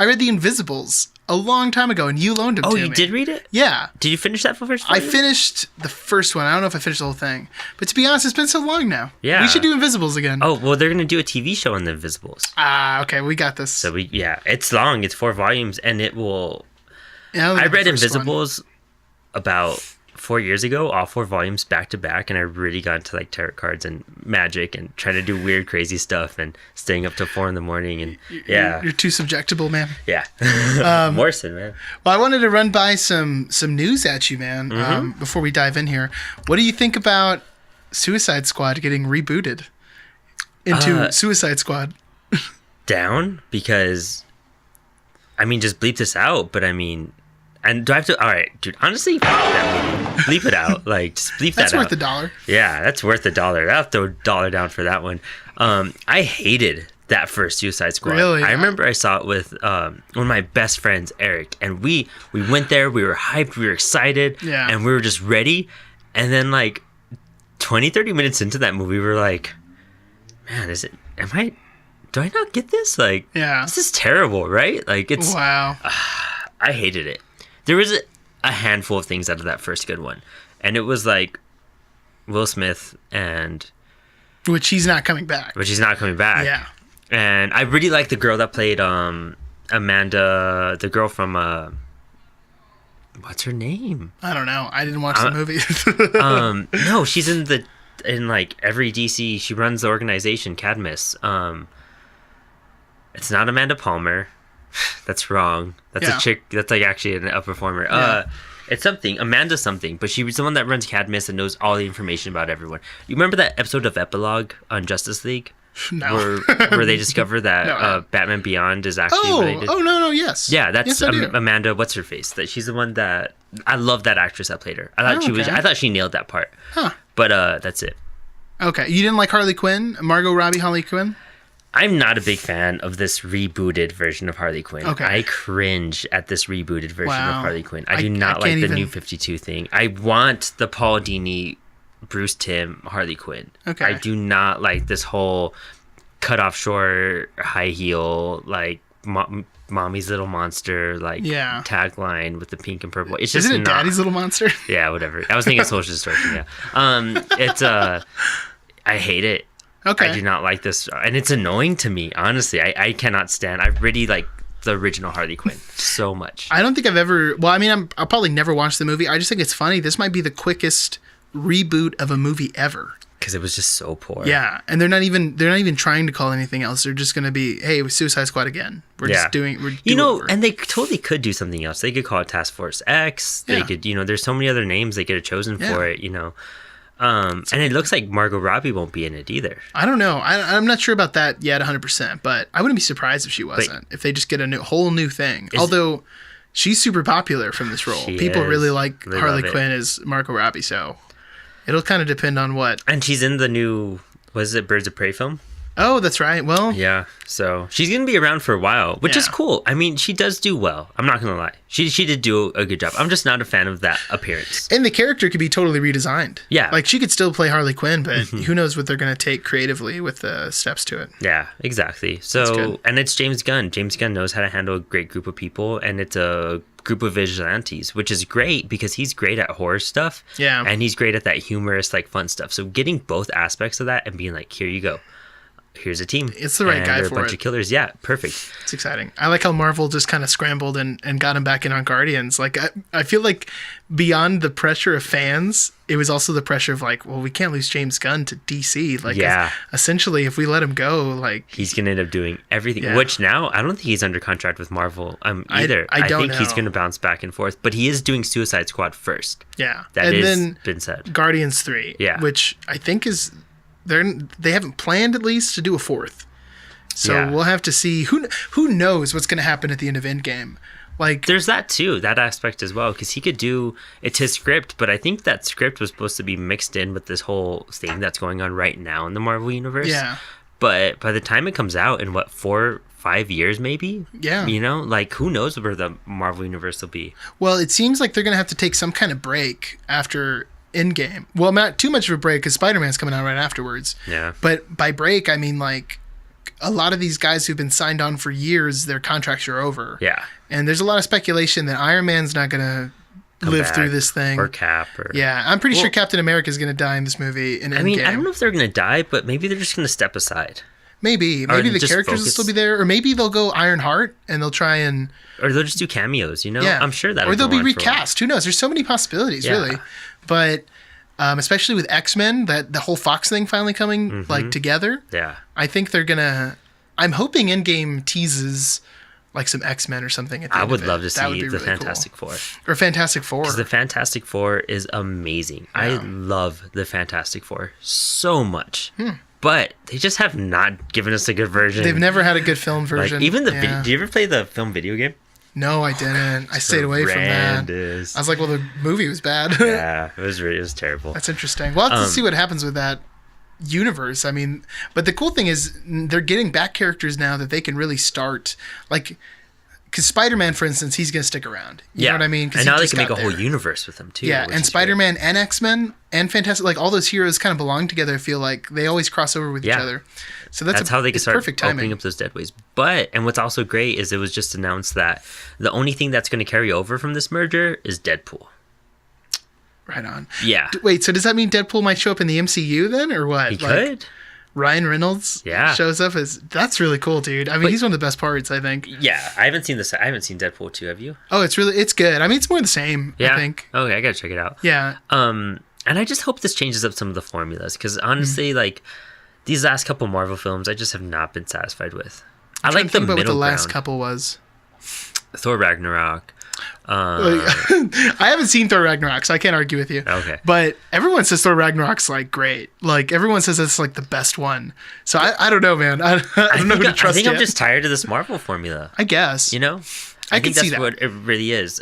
Speaker 2: I read The Invisibles a long time ago, and you loaned them to me.
Speaker 1: Oh, you did read it?
Speaker 2: Yeah.
Speaker 1: Did you finish that first?
Speaker 2: I finished the first one. I don't know if I finished the whole thing. But to be honest, it's been so long now.
Speaker 1: Yeah.
Speaker 2: We should do Invisibles again.
Speaker 1: Oh, well, they're going to do a TV show on The Invisibles.
Speaker 2: Okay. We got this.
Speaker 1: So, it's long. It's 4 volumes, and it will...
Speaker 2: Yeah,
Speaker 1: I read Invisibles about 4 years ago, all 4 volumes back to back, and I really got into tarot cards and magic and trying to do weird, crazy stuff and staying up till 4 a.m. and
Speaker 2: You're too subjectable, man.
Speaker 1: Yeah. Morrison, man.
Speaker 2: Well, I wanted to run by some news at you, man, before we dive in here. What do you think about Suicide Squad getting rebooted into Suicide Squad?
Speaker 1: Down, because I mean, just bleep this out, but I mean, and do I have to? All right, dude. Honestly, that movie. Bleep it out. Just bleep that out.
Speaker 2: That's worth $1.
Speaker 1: Yeah, that's worth $1. I'll throw $1 down for that one. I hated that first Suicide Squad.
Speaker 2: Really?
Speaker 1: I remember I saw it with one of my best friends, Eric, and we went there. We were hyped. We were excited.
Speaker 2: Yeah.
Speaker 1: And we were just ready. And then 20, 30 minutes into that movie, we were like, man, do I not get this?
Speaker 2: Yeah.
Speaker 1: This is terrible, right? It's...
Speaker 2: Wow.
Speaker 1: I hated it. There was a handful of things out of that first good one. And it was Will Smith and...
Speaker 2: Which he's not coming back.
Speaker 1: Yeah. And I really like the girl that played Amanda, the girl from... what's her name?
Speaker 2: I don't know. I didn't watch the movie.
Speaker 1: No, she's in every DC. She runs the organization, Cadmus. It's not Amanda Palmer. That's wrong. That's a chick. That's actually a performer.
Speaker 2: Yeah.
Speaker 1: It's something. Amanda something. But she was the one that runs Cadmus and knows all the information about everyone. You remember that episode of Epilogue on Justice League?
Speaker 2: No.
Speaker 1: Where they discover that Batman Beyond is actually related.
Speaker 2: Oh, no, yes.
Speaker 1: Yeah, that's
Speaker 2: yes,
Speaker 1: Amanda, what's her face? That she's the one that... I love that actress that played her. I thought she nailed that part.
Speaker 2: Huh.
Speaker 1: But that's it.
Speaker 2: Okay. You didn't like Harley Quinn? Margot Robbie Harley Quinn?
Speaker 1: I'm not a big fan of this rebooted version of Harley Quinn.
Speaker 2: Okay.
Speaker 1: I cringe at this rebooted version of Harley Quinn. I do not
Speaker 2: I
Speaker 1: like the New 52 thing. I want the Paul Dini Bruce Timm Harley Quinn.
Speaker 2: Okay.
Speaker 1: I do not like this whole cut off short, high heel, like mommy's little monster, like tagline with the pink and purple. It's just
Speaker 2: Isn't it
Speaker 1: not,
Speaker 2: Daddy's Little Monster?
Speaker 1: Yeah, whatever. I was thinking social distortion. Yeah. It's I hate it.
Speaker 2: Okay.
Speaker 1: I do not like this, and it's annoying to me. Honestly, I cannot stand. I really like the original Harley Quinn so much.
Speaker 2: I don't think I've ever. Well, I mean, I'll probably never watch the movie. I just think it's funny. This might be the quickest reboot of a movie ever.
Speaker 1: Because it was just so poor.
Speaker 2: Yeah, and they're not even trying to call anything else. They're just going to be, hey, it was Suicide Squad again. We're just doing.
Speaker 1: And they totally could do something else. They could call it Task Force X. They could, there's so many other names they could have chosen for it. And it looks like Margot Robbie won't be in it either.
Speaker 2: I don't know. I'm not sure about that yet 100%, but I wouldn't be surprised if she wasn't. If they just get a whole new thing. Although she's super popular from this role. People really like Harley Quinn as Margot Robbie, so it'll kind of depend on what.
Speaker 1: And she's in the new, was it Birds of Prey film?
Speaker 2: Oh, that's right. Well,
Speaker 1: yeah. So she's going to be around for a while, which is cool. I mean, she does do well. I'm not going to lie. She did do a good job. I'm just not a fan of that appearance.
Speaker 2: And the character could be totally redesigned.
Speaker 1: Yeah.
Speaker 2: Like she could still play Harley Quinn, but who knows what they're going to take creatively with the steps to it.
Speaker 1: Yeah, exactly. So, and it's James Gunn. James Gunn knows how to handle a great group of people, and it's a group of vigilantes, which is great because he's great at horror stuff.
Speaker 2: Yeah.
Speaker 1: And he's great at that humorous, like fun stuff. So getting both aspects of that and being like, here you go. Here's a team.
Speaker 2: It's the right guy for it.
Speaker 1: A bunch of killers. Yeah, perfect.
Speaker 2: It's exciting. I like how Marvel just kind of scrambled and got him back in on Guardians. Like, I feel like beyond the pressure of fans, it was also the pressure of like, well, we can't lose James Gunn to DC. Like, essentially, if we let him go, like
Speaker 1: he's gonna end up doing everything. Yeah. Which now I don't think he's under contract with Marvel either. I think he's gonna bounce back and forth, but he is doing Suicide Squad first.
Speaker 2: Yeah,
Speaker 1: that has been said.
Speaker 2: Guardians 3. Yeah, which I think is. They haven't planned at least to do a fourth, so we'll have to see. Who knows what's going to happen at the end of Endgame? Like,
Speaker 1: there's that too, that aspect as well, because he could do it's his script, but I think that script was supposed to be mixed in with this whole thing that's going on right now in the Marvel universe.
Speaker 2: Yeah.
Speaker 1: But by the time it comes out in 4-5 years, maybe.
Speaker 2: Yeah.
Speaker 1: Like who knows where the Marvel universe will be.
Speaker 2: Well, it seems like they're going to have to take some kind of break after Endgame. Well, not too much of a break because Spider-Man's coming out right afterwards.
Speaker 1: Yeah.
Speaker 2: But by break, I mean like a lot of these guys who've been signed on for years, their contracts are over.
Speaker 1: Yeah.
Speaker 2: And there's a lot of speculation that Iron Man's not going to live through this thing.
Speaker 1: Or Cap.
Speaker 2: Yeah. I'm pretty sure Captain America's going to die in this movie in Endgame.
Speaker 1: I mean, I don't know if they're going to die, but maybe they're just going to step aside.
Speaker 2: Maybe the characters will still be there, or maybe they'll go Ironheart and they'll try and,
Speaker 1: or they'll just do cameos. Yeah, I'm sure that,
Speaker 2: or they'll be recast. Who knows? There's so many possibilities, really. But especially with X-Men, that the whole Fox thing finally coming like together.
Speaker 1: Yeah,
Speaker 2: I think they're gonna. I'm hoping Endgame teases like some X-Men or something. At the
Speaker 1: I
Speaker 2: end
Speaker 1: would
Speaker 2: of it.
Speaker 1: love to see the
Speaker 2: really
Speaker 1: Fantastic Four.
Speaker 2: Or Fantastic Four.
Speaker 1: Because the Fantastic Four is amazing. Yeah. I love the Fantastic Four so much. But they just have not given us a good version.
Speaker 2: They've never had a good film version.
Speaker 1: Like, even the video. Do you ever play the film video game?
Speaker 2: No, I didn't. I stayed away from that. I was like, well, the movie was bad.
Speaker 1: Yeah, it was terrible.
Speaker 2: That's interesting. We'll have to see what happens with that universe. I mean, but the cool thing is they're getting back characters now that they can really start, like, because Spider-Man, for instance, he's going to stick around. You know what I mean?
Speaker 1: And now they can make a whole universe with him, too.
Speaker 2: Yeah, and Spider-Man and X-Men and Fantastic, like, all those heroes kind of belong together. I feel like they always cross over with each other. So that's
Speaker 1: how they can start
Speaker 2: perfect
Speaker 1: opening up those dead ways. And what's also great is it was just announced that the only thing that's going to carry over from this merger is Deadpool.
Speaker 2: Right on.
Speaker 1: Yeah.
Speaker 2: Wait, so does that mean Deadpool might show up in the MCU then, or what?
Speaker 1: He could.
Speaker 2: Ryan Reynolds shows up as... That's really cool, dude. I mean, he's one of the best parts, I think.
Speaker 1: Yeah, I haven't seen Deadpool 2, have you?
Speaker 2: Oh, it's good. I mean, it's more the same, I think.
Speaker 1: Okay, I gotta check it out.
Speaker 2: Yeah.
Speaker 1: And I just hope this changes up some of the formulas, because honestly, like, these last couple Marvel films, I just have not been satisfied with. I like the middle ground. What the last
Speaker 2: couple was.
Speaker 1: Thor Ragnarok.
Speaker 2: I haven't seen Thor Ragnarok, so I can't argue with you.
Speaker 1: Okay.
Speaker 2: But everyone says Thor Ragnarok's like great. Like everyone says it's like the best one. So I don't know, man. I don't know who to trust.
Speaker 1: I think I'm just tired of this Marvel formula.
Speaker 2: I guess.
Speaker 1: I think that's what it really is.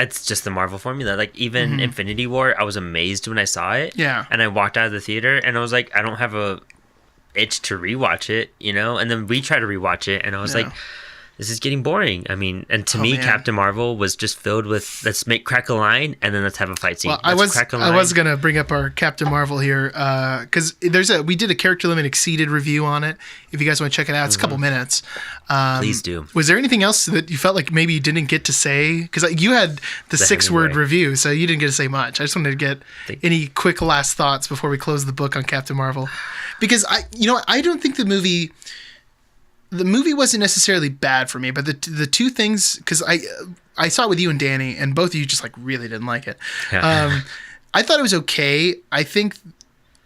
Speaker 1: It's just the Marvel formula. Like even Infinity War, I was amazed when I saw it.
Speaker 2: Yeah.
Speaker 1: And I walked out of the theater and I was like, I don't have a itch to rewatch it, And then we try to rewatch it and I was like, this is getting boring. I mean, and to
Speaker 2: Oh,
Speaker 1: me,
Speaker 2: man.
Speaker 1: Captain Marvel was just filled with let's crack a line and then let's have a fight scene.
Speaker 2: Well,
Speaker 1: Let's
Speaker 2: I was gonna bring up our Captain Marvel here because we did a character limit exceeded review on it. If you guys want to check it out, it's a couple minutes.
Speaker 1: Please do.
Speaker 2: Was there anything else that you felt like maybe you didn't get to say? Because you had the 6-word
Speaker 1: Hemingway.
Speaker 2: review, so you didn't get to say much. I just wanted to get any quick last thoughts before we close the book on Captain Marvel, because I don't think the movie wasn't necessarily bad for me, but the two things, because I saw it with you and Danny, and both of you just like really didn't like it. I thought it was okay. I think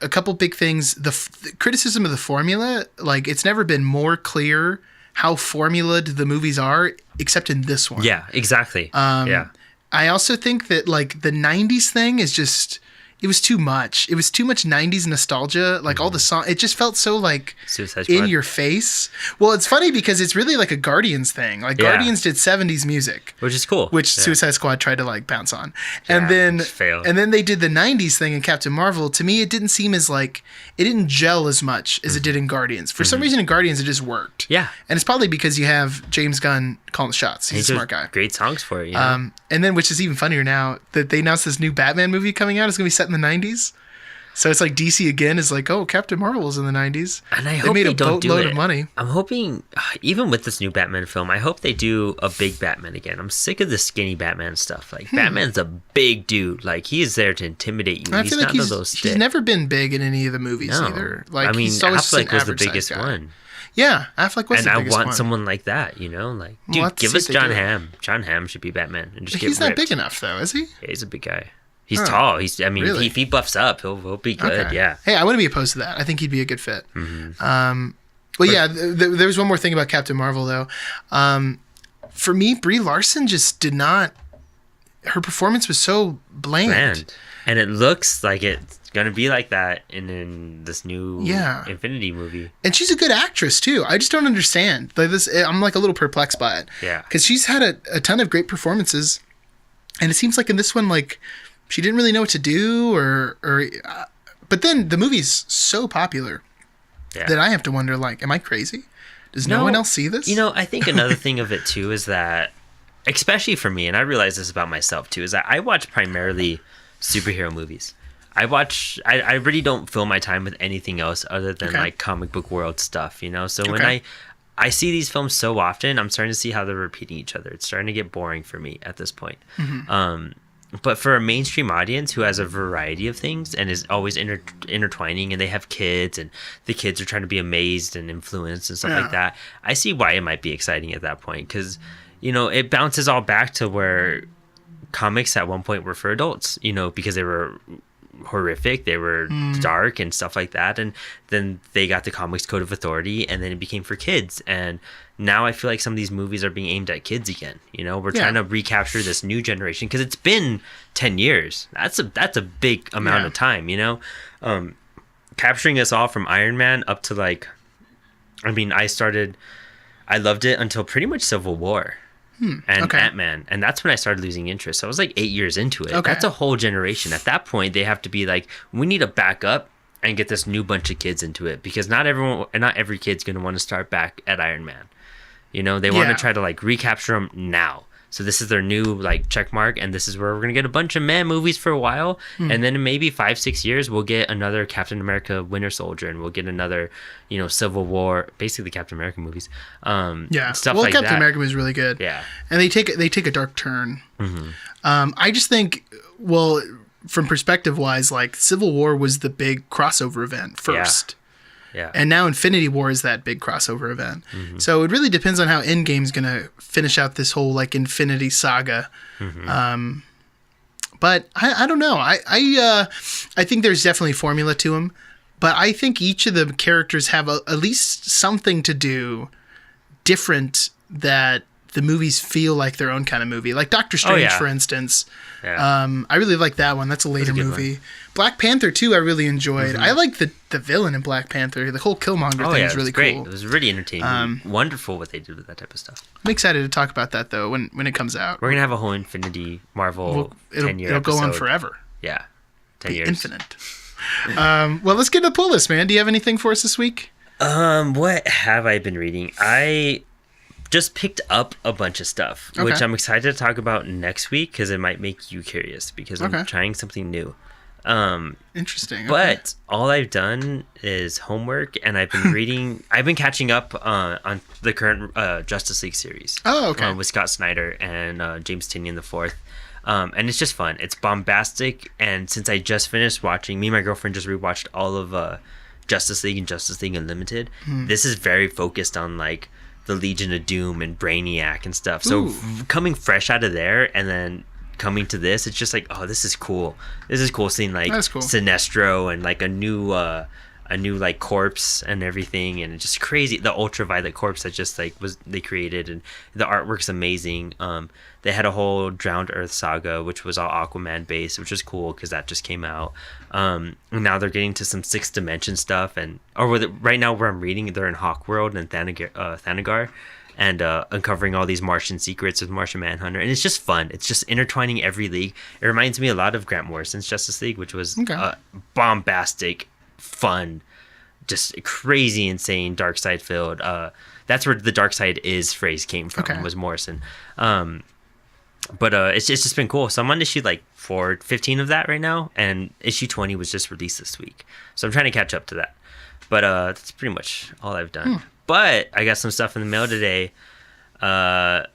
Speaker 2: a couple big things. The criticism of the formula, like it's never been more clear how formulaed the movies are, except in this one.
Speaker 1: Yeah, exactly. Yeah.
Speaker 2: I also think that like the 90s thing is just, it was too much. It was too much 90s nostalgia. Like all the song, it just felt so like
Speaker 1: Suicide
Speaker 2: in
Speaker 1: Squad.
Speaker 2: your face. Well, it's funny because it's really like a Guardians thing. Like
Speaker 1: Yeah.
Speaker 2: Guardians did 70s music,
Speaker 1: Which is cool.
Speaker 2: which
Speaker 1: Yeah.
Speaker 2: Suicide Squad tried to like bounce on.
Speaker 1: Yeah,
Speaker 2: And then
Speaker 1: just failed.
Speaker 2: and then they did the 90s thing in Captain Marvel. To me, it didn't seem as like, it didn't gel as much as it did in Guardians. For some reason in Guardians it just worked.
Speaker 1: Yeah.
Speaker 2: And it's probably because you have James Gunn calling the shots. He's a
Speaker 1: He
Speaker 2: smart
Speaker 1: does
Speaker 2: guy.
Speaker 1: Great songs for it. You know?
Speaker 2: And then, which is even funnier now, that they announced this new Batman movie coming out. It's going to be set in the 90s. So it's like DC again is like, oh, Captain Marvel was in the 90s.
Speaker 1: And I
Speaker 2: They
Speaker 1: hope
Speaker 2: made
Speaker 1: they
Speaker 2: a
Speaker 1: don't do
Speaker 2: boatload
Speaker 1: it.
Speaker 2: of money.
Speaker 1: I'm hoping, even with this new Batman film, I hope they do a big Batman again. I'm sick of the skinny Batman stuff. Like, Batman's a big dude. Like, he is there to intimidate you.
Speaker 2: I
Speaker 1: He's
Speaker 2: feel like
Speaker 1: not those
Speaker 2: he's never been big in any of the movies
Speaker 1: No.
Speaker 2: either. Like,
Speaker 1: I mean,
Speaker 2: he's always just an
Speaker 1: Affleck was the
Speaker 2: average-sized
Speaker 1: biggest
Speaker 2: guy.
Speaker 1: one.
Speaker 2: Yeah, Affleck was
Speaker 1: And
Speaker 2: the
Speaker 1: I
Speaker 2: biggest
Speaker 1: want
Speaker 2: one.
Speaker 1: someone like that, you know? Like,
Speaker 2: We'll
Speaker 1: dude,
Speaker 2: have to
Speaker 1: give
Speaker 2: see
Speaker 1: us
Speaker 2: if they
Speaker 1: John
Speaker 2: do it.
Speaker 1: Hamm. John Hamm should be Batman and just
Speaker 2: He's
Speaker 1: get
Speaker 2: not
Speaker 1: ripped.
Speaker 2: big enough, though, is he?
Speaker 1: Yeah, he's a big guy. He's
Speaker 2: Oh.
Speaker 1: tall.
Speaker 2: Really?
Speaker 1: If he buffs up, he'll be good.
Speaker 2: Okay.
Speaker 1: Yeah.
Speaker 2: Hey, I wouldn't be opposed to that. I think he'd be a good fit.
Speaker 1: Mm-hmm.
Speaker 2: Well, yeah, there was one more thing about Captain Marvel, though. For me, Brie Larson just did not... Her performance was so bland.
Speaker 1: And it looks like it's gonna be like that in this new
Speaker 2: Yeah.
Speaker 1: Infinity movie.
Speaker 2: And she's a good actress, too. I just don't understand. Like this, I'm like a little perplexed by it.
Speaker 1: Yeah.
Speaker 2: Because she's had a ton of great performances. And it seems like in this one, like, she didn't really know what to do but then the movie's so popular
Speaker 1: Yeah.
Speaker 2: that I have to wonder, like, am I crazy? Does no one else see this?
Speaker 1: You know, I think another thing of it too is that, especially for me, and I realize this about myself too, is that I watch primarily superhero movies. I really don't fill my time with anything else other than
Speaker 2: Okay.
Speaker 1: like comic book world stuff, you know? So when
Speaker 2: Okay.
Speaker 1: I see these films so often, I'm starting to see how they're repeating each other. It's starting to get boring for me at this point. But for a mainstream audience who has a variety of things and is always intertwining, and they have kids, and the kids are trying to be amazed and influenced and stuff
Speaker 2: Yeah.
Speaker 1: like that, I see why it might be exciting at that point. Because, you know, it bounces all back to where comics at one point were for adults, you know, because they were horrific, they were dark and stuff like that, and then they got the Comics Code of Authority, and then it became for kids. And now I feel like some of these movies are being aimed at kids again. You know, we're trying to recapture this new generation because it's been 10 years. That's a big amount of time, you know. Capturing us all from Iron Man up to like, I mean, I loved it until pretty much Civil War. And
Speaker 2: okay.
Speaker 1: Ant-Man, and that's when I started losing interest. So I was like 8 years into it.
Speaker 2: Okay.
Speaker 1: That's a whole generation. At that point, they have to be like, we need to back up and get this new bunch of kids into it, because not every kid's going to want to start back at Iron Man. You know, they want
Speaker 2: Yeah.
Speaker 1: to try to like recapture them now. So this is their new like check mark, and this is where we're going to get a bunch of man movies for a while, and then in maybe 5-6 years we'll get another Captain America Winter Soldier, and we'll get another, you know, Civil War, basically Captain America movies.
Speaker 2: Yeah.
Speaker 1: Stuff
Speaker 2: Well,
Speaker 1: like
Speaker 2: Captain
Speaker 1: that.
Speaker 2: America was really good.
Speaker 1: Yeah.
Speaker 2: And they take a dark turn. I just think, well, from perspective wise, like Civil War was the big crossover event first.
Speaker 1: Yeah.
Speaker 2: And now Infinity War is that big crossover event. So it really depends on how Endgame's going to finish out this whole like Infinity Saga. But I don't know. I think there's definitely formula to them. But I think each of the characters have at least something to do different that the movies feel like their own kind of movie. Like Doctor Strange,
Speaker 1: yeah.
Speaker 2: for instance.
Speaker 1: Yeah.
Speaker 2: I really like that one. That's a later
Speaker 1: good
Speaker 2: movie. Black Panther too, I really enjoyed. I like the villain in Black Panther. The whole Killmonger thing was
Speaker 1: it
Speaker 2: really
Speaker 1: was great.
Speaker 2: cool.
Speaker 1: It was really entertaining. Wonderful what they did with that type of stuff.
Speaker 2: I'm excited to talk about that though when it comes out.
Speaker 1: We're gonna have a whole Infinity Marvel 10-year
Speaker 2: It'll go on
Speaker 1: episode.
Speaker 2: forever.
Speaker 1: Yeah, 10
Speaker 2: The
Speaker 1: years.
Speaker 2: infinite. Well, let's get to the pull list, man. Do you have anything for us this week?
Speaker 1: What have I been reading? I just picked up a bunch of stuff, which
Speaker 2: Okay.
Speaker 1: I'm excited to talk about next week because it might make you curious because I'm
Speaker 2: Okay.
Speaker 1: trying something new.
Speaker 2: Interesting. Okay.
Speaker 1: But all I've done is homework, and I've been reading. I've been catching up on the current Justice League series.
Speaker 2: Oh, okay.
Speaker 1: With Scott Snyder and James Tynion the fourth. And it's just fun. It's bombastic, and since I just finished watching, me and my girlfriend just rewatched all of Justice League and Justice League Unlimited. This is very focused on like the Legion of Doom and Brainiac and stuff. So
Speaker 2: Ooh.
Speaker 1: coming fresh out of there and then coming to this, it's just like, oh, this is cool. This is cool seeing like
Speaker 2: That's cool.
Speaker 1: Sinestro and like a new like corpse and everything, and it's just crazy. The ultraviolet corpse that just like was they created, and the artwork's amazing. They had a whole Drowned Earth saga, which was all Aquaman based, which was cool because that just came out. And now they're getting to some Sixth Dimension stuff, right now where I'm reading, they're in Hawkworld and Thanagar, and uncovering all these Martian secrets with Martian Manhunter, and it's just fun. It's just intertwining every league. It reminds me a lot of Grant Morrison's Justice League, which was bombastic, fun, just crazy, insane, dark side filled. That's where the dark side is phrase came from.
Speaker 2: Okay.
Speaker 1: Was Morrison. But it's just been cool. So I'm on issue like 415 of that right now, and issue 20 was just released this week. So I'm trying to catch up to that. But that's pretty much all I've done. But I got some stuff in the mail today. I'm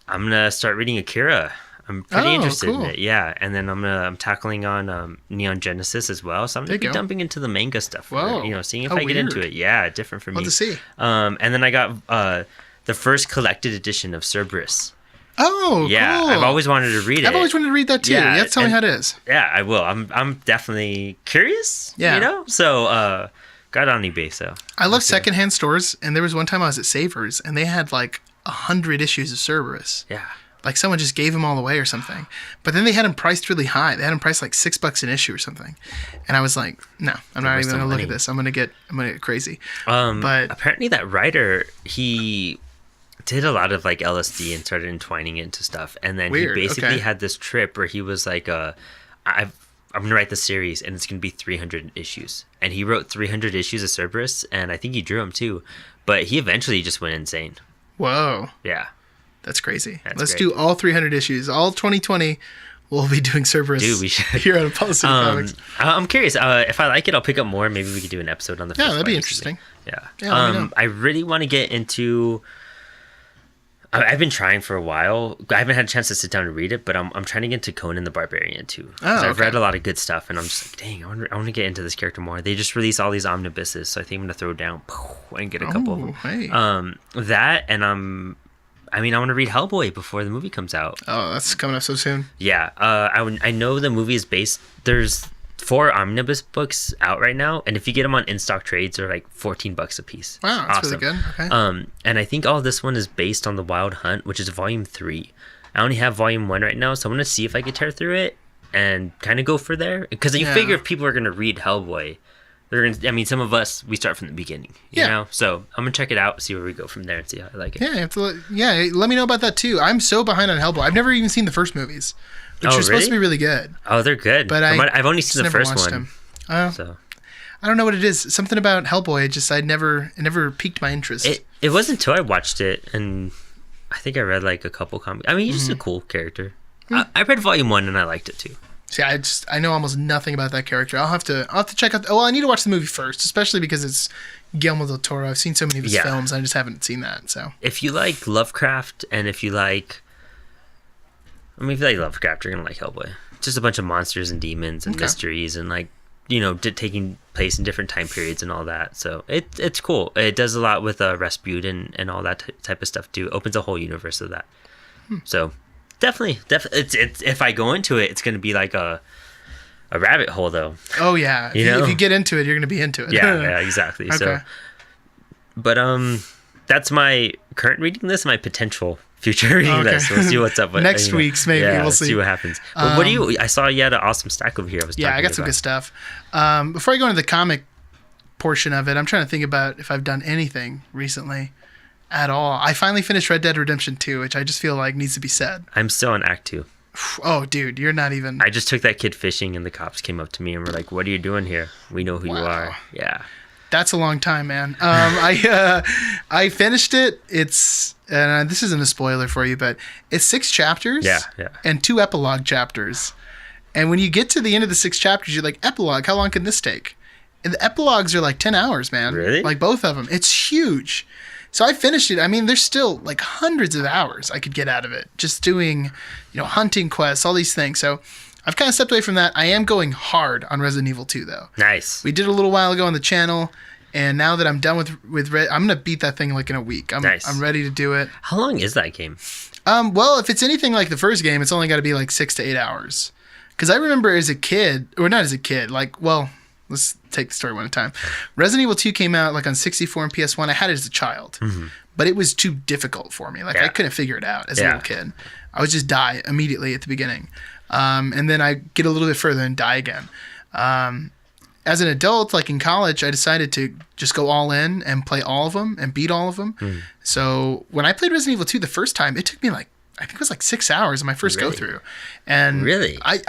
Speaker 1: gonna start reading Akira. I'm pretty interested in it. Yeah, and then I'm tackling on Neon Genesis as well. So I'm gonna be dumping into the manga stuff.
Speaker 2: Whoa.
Speaker 1: Seeing if I get into it. Yeah, different for me.
Speaker 2: Love to see.
Speaker 1: And then I got the first collected edition of Cerberus.
Speaker 2: Oh,
Speaker 1: Yeah,
Speaker 2: cool.
Speaker 1: I've always wanted to read it.
Speaker 2: I've always wanted to read that too.
Speaker 1: Yeah,
Speaker 2: You have to tell me
Speaker 1: and-
Speaker 2: how it is.
Speaker 1: Yeah, I will. I'm definitely curious.
Speaker 2: Yeah.
Speaker 1: So got it on eBay. So
Speaker 2: I love secondhand stores, and there was one time I was at Savers, and they had like 100 issues of Cerberus.
Speaker 1: yeah.
Speaker 2: Like someone just gave them all away or something. But then they had them priced really high. They had them priced like $6 an issue or something. And I was like, no, I'm not
Speaker 1: worth
Speaker 2: even
Speaker 1: the
Speaker 2: gonna look
Speaker 1: money.
Speaker 2: at this. I'm gonna get crazy.
Speaker 1: But apparently that writer, he did a lot of like LSD and started entwining it into stuff, and then
Speaker 2: Weird,
Speaker 1: he basically
Speaker 2: okay.
Speaker 1: had this trip where he was like, I'm gonna write the series, and it's gonna be 300 issues, and he wrote 300 issues of Cerberus, and I think he drew them too, but he eventually just went insane.
Speaker 2: Whoa,
Speaker 1: Yeah.
Speaker 2: that's crazy.
Speaker 1: That's
Speaker 2: Let's
Speaker 1: great.
Speaker 2: do all 300 issues. All 2020, we'll be doing Cerberus.
Speaker 1: Dude, we should.
Speaker 2: Here on Policy Comics.
Speaker 1: I'm curious. If I like it, I'll pick up more. Maybe we could do an episode on the.
Speaker 2: Yeah,
Speaker 1: first
Speaker 2: that'd be
Speaker 1: one.
Speaker 2: interesting.
Speaker 1: Yeah.
Speaker 2: Yeah, let me know.
Speaker 1: I really want to get into. I've been trying for a while. I haven't had a chance to sit down and read it, but I'm trying to get into Conan the Barbarian too. 'Cause I've
Speaker 2: okay.
Speaker 1: read a lot of good stuff, and I'm just like, dang, I want to get into this character more. They just released all these omnibuses, so I think I'm gonna throw down and get a couple of them.
Speaker 2: Hey.
Speaker 1: That and I want to read Hellboy before the movie comes out.
Speaker 2: Oh, that's coming up so soon.
Speaker 1: Yeah, I know the movie is based. There's 4 omnibus books out right now, and if you get them on in stock trades, they're like $14 a piece.
Speaker 2: Wow, that's really good. Okay.
Speaker 1: And I think all this one is based on the Wild Hunt, which is volume 3. I only have volume 1 right now, so I'm gonna see if I can tear through it and kind of go for there. Because you
Speaker 2: Yeah.
Speaker 1: figure if people are gonna read Hellboy, they're gonna. I mean, some of us we start from the beginning, you
Speaker 2: Yeah.
Speaker 1: know. So I'm gonna check it out, see where we go from there, and see how I like it.
Speaker 2: Yeah, you have to let me know about that too. I'm so behind on Hellboy. I've never even seen the first movies, which
Speaker 1: Oh,
Speaker 2: are supposed to
Speaker 1: really?
Speaker 2: be really good.
Speaker 1: Oh, they're good.
Speaker 2: But
Speaker 1: I've only seen the
Speaker 2: never
Speaker 1: first
Speaker 2: watched
Speaker 1: one.
Speaker 2: them. Oh,
Speaker 1: So.
Speaker 2: I don't know what it is. Something about Hellboy. It never piqued my interest.
Speaker 1: It wasn't until I watched it, and I think I read like a couple comics. I mean, he's just a cool character. I read volume 1 and I liked it too.
Speaker 2: See, I know almost nothing about that character. I'll have to check out. I need to watch the movie first, especially because it's Guillermo del Toro. I've seen so many of his
Speaker 1: Yeah.
Speaker 2: films, I just haven't seen that. So
Speaker 1: If you like Lovecraft, and if you like Lovecraft, you're gonna like Hellboy. Just a bunch of monsters and demons and
Speaker 2: Okay.
Speaker 1: mysteries, and like taking place in different time periods and all that. So it's cool. It does a lot with Rasputin and all that type of stuff too. Opens a whole universe of that. So definitely, it's if I go into it, it's gonna be like a rabbit hole though.
Speaker 2: oh yeah, if you get into it, you're gonna be into it.
Speaker 1: Yeah, exactly. So,
Speaker 2: Okay.
Speaker 1: but that's my current reading list, my potential future reading
Speaker 2: Okay.
Speaker 1: list. We'll see what's up. With,
Speaker 2: Next week's, maybe.
Speaker 1: Yeah,
Speaker 2: We'll see.
Speaker 1: what happens. But what do you? I saw you had an awesome stack over here.
Speaker 2: Yeah, I got some good stuff. Before I go into the comic portion of it, I'm trying to think about if I've done anything recently at all. I finally finished Red Dead Redemption 2, which I just feel like needs to be said.
Speaker 1: I'm still on Act 2.
Speaker 2: Oh, dude, you're not even.
Speaker 1: I just took that kid fishing, and the cops came up to me and were like, "What are you doing here? We know who you
Speaker 2: Wow.
Speaker 1: are." Yeah.
Speaker 2: That's a long time, man. I finished it. It's this isn't a spoiler for you, but it's 6 chapters.
Speaker 1: Yeah.
Speaker 2: And 2 epilogue chapters. And when you get to the end of the 6 chapters, you're like, epilogue, how long can this take? And the epilogues are like 10 hours, man.
Speaker 1: Really?
Speaker 2: Like both of them. It's huge. So I finished it. I mean, there's still like hundreds of hours I could get out of it just doing, hunting quests, all these things. So I've kind of stepped away from that. I am going hard on Resident Evil 2, though.
Speaker 1: Nice.
Speaker 2: We did a little while ago on the channel, and now that I'm done with I'm gonna beat that thing like in a week. I'm ready to do it.
Speaker 1: How long is that game?
Speaker 2: Well, if it's anything like the first game, it's only got to be like 6 to 8 hours. Because I remember as a kid, or not as a kid, let's take the story one at a time. Resident Evil 2 came out like on 64 and PS1. I had it as a child, but it was too difficult for me. I couldn't figure it out as a little kid. I would just die immediately at the beginning. And then I get a little bit further and die again. As an adult, like in college, I decided to just go all in and play all of them and beat all of them. So when I played Resident Evil 2 the first time, it took me I think it was like 6 hours in my first go through. And
Speaker 1: really,
Speaker 2: I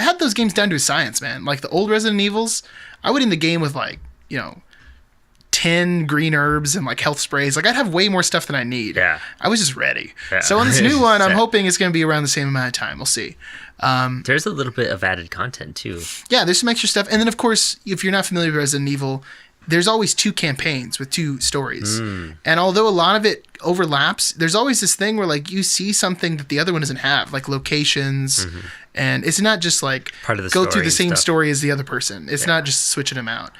Speaker 2: had those games down to a science, man. Like the old Resident Evils, I would end the game with 10 green herbs and like health sprays. Like I'd have way more stuff than I need.
Speaker 1: Yeah.
Speaker 2: I was just ready.
Speaker 1: Yeah.
Speaker 2: So on this new one, I'm hoping it's going to be around the same amount of time. We'll see.
Speaker 1: There's a little bit of added content too.
Speaker 2: Yeah, there's some extra stuff. And then of course, if you're not familiar with Resident Evil, there's always 2 campaigns with 2 stories. And although a lot of it overlaps, there's always this thing where like you see something that the other one doesn't have, like locations. And it's not just like
Speaker 1: part of the
Speaker 2: go
Speaker 1: story
Speaker 2: through the same
Speaker 1: stuff.
Speaker 2: Story as the other person. It's not just switching them out.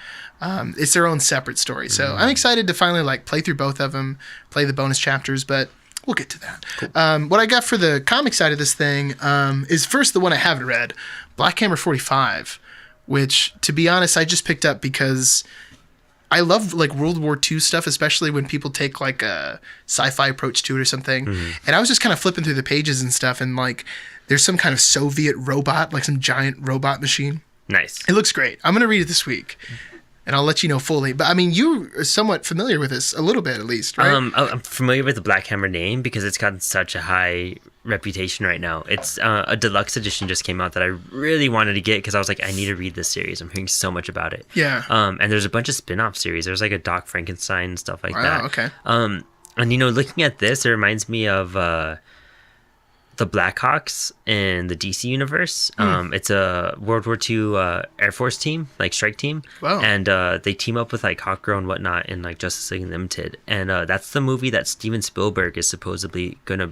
Speaker 2: It's their own separate story. So I'm excited to finally like play through both of them, play the bonus chapters, but we'll get to that. Cool. What I got for the comic side of this thing is first the one I haven't read, Black Hammer 45, which to be honest, I just picked up because I love like World War II stuff, especially when people take like a sci-fi approach to it or something. And I was just kind of flipping through the pages and stuff, and like there's some kind of Soviet robot, like some giant robot machine.
Speaker 1: Nice.
Speaker 2: It looks great. I'm going to read it this week, and I'll let you know fully. But I mean, you are somewhat familiar with this, a little bit at least, right?
Speaker 1: I'm familiar with the Black Hammer name because it's gotten such a high reputation right now. It's a deluxe edition just came out that I really wanted to get because I was like, I need to read this series. I'm hearing so much about it.
Speaker 2: Yeah.
Speaker 1: And there's a bunch of spin-off series. There's like a Doc Frankenstein and stuff like that.
Speaker 2: Wow, okay.
Speaker 1: And looking at this, it reminds me of the Blackhawks in the DC universe. It's a World War II Air Force team, like strike team.
Speaker 2: Wow.
Speaker 1: And they team up with like Hawkgirl and whatnot in like Justice League Unlimited. And that's the movie that Steven Spielberg is supposedly gonna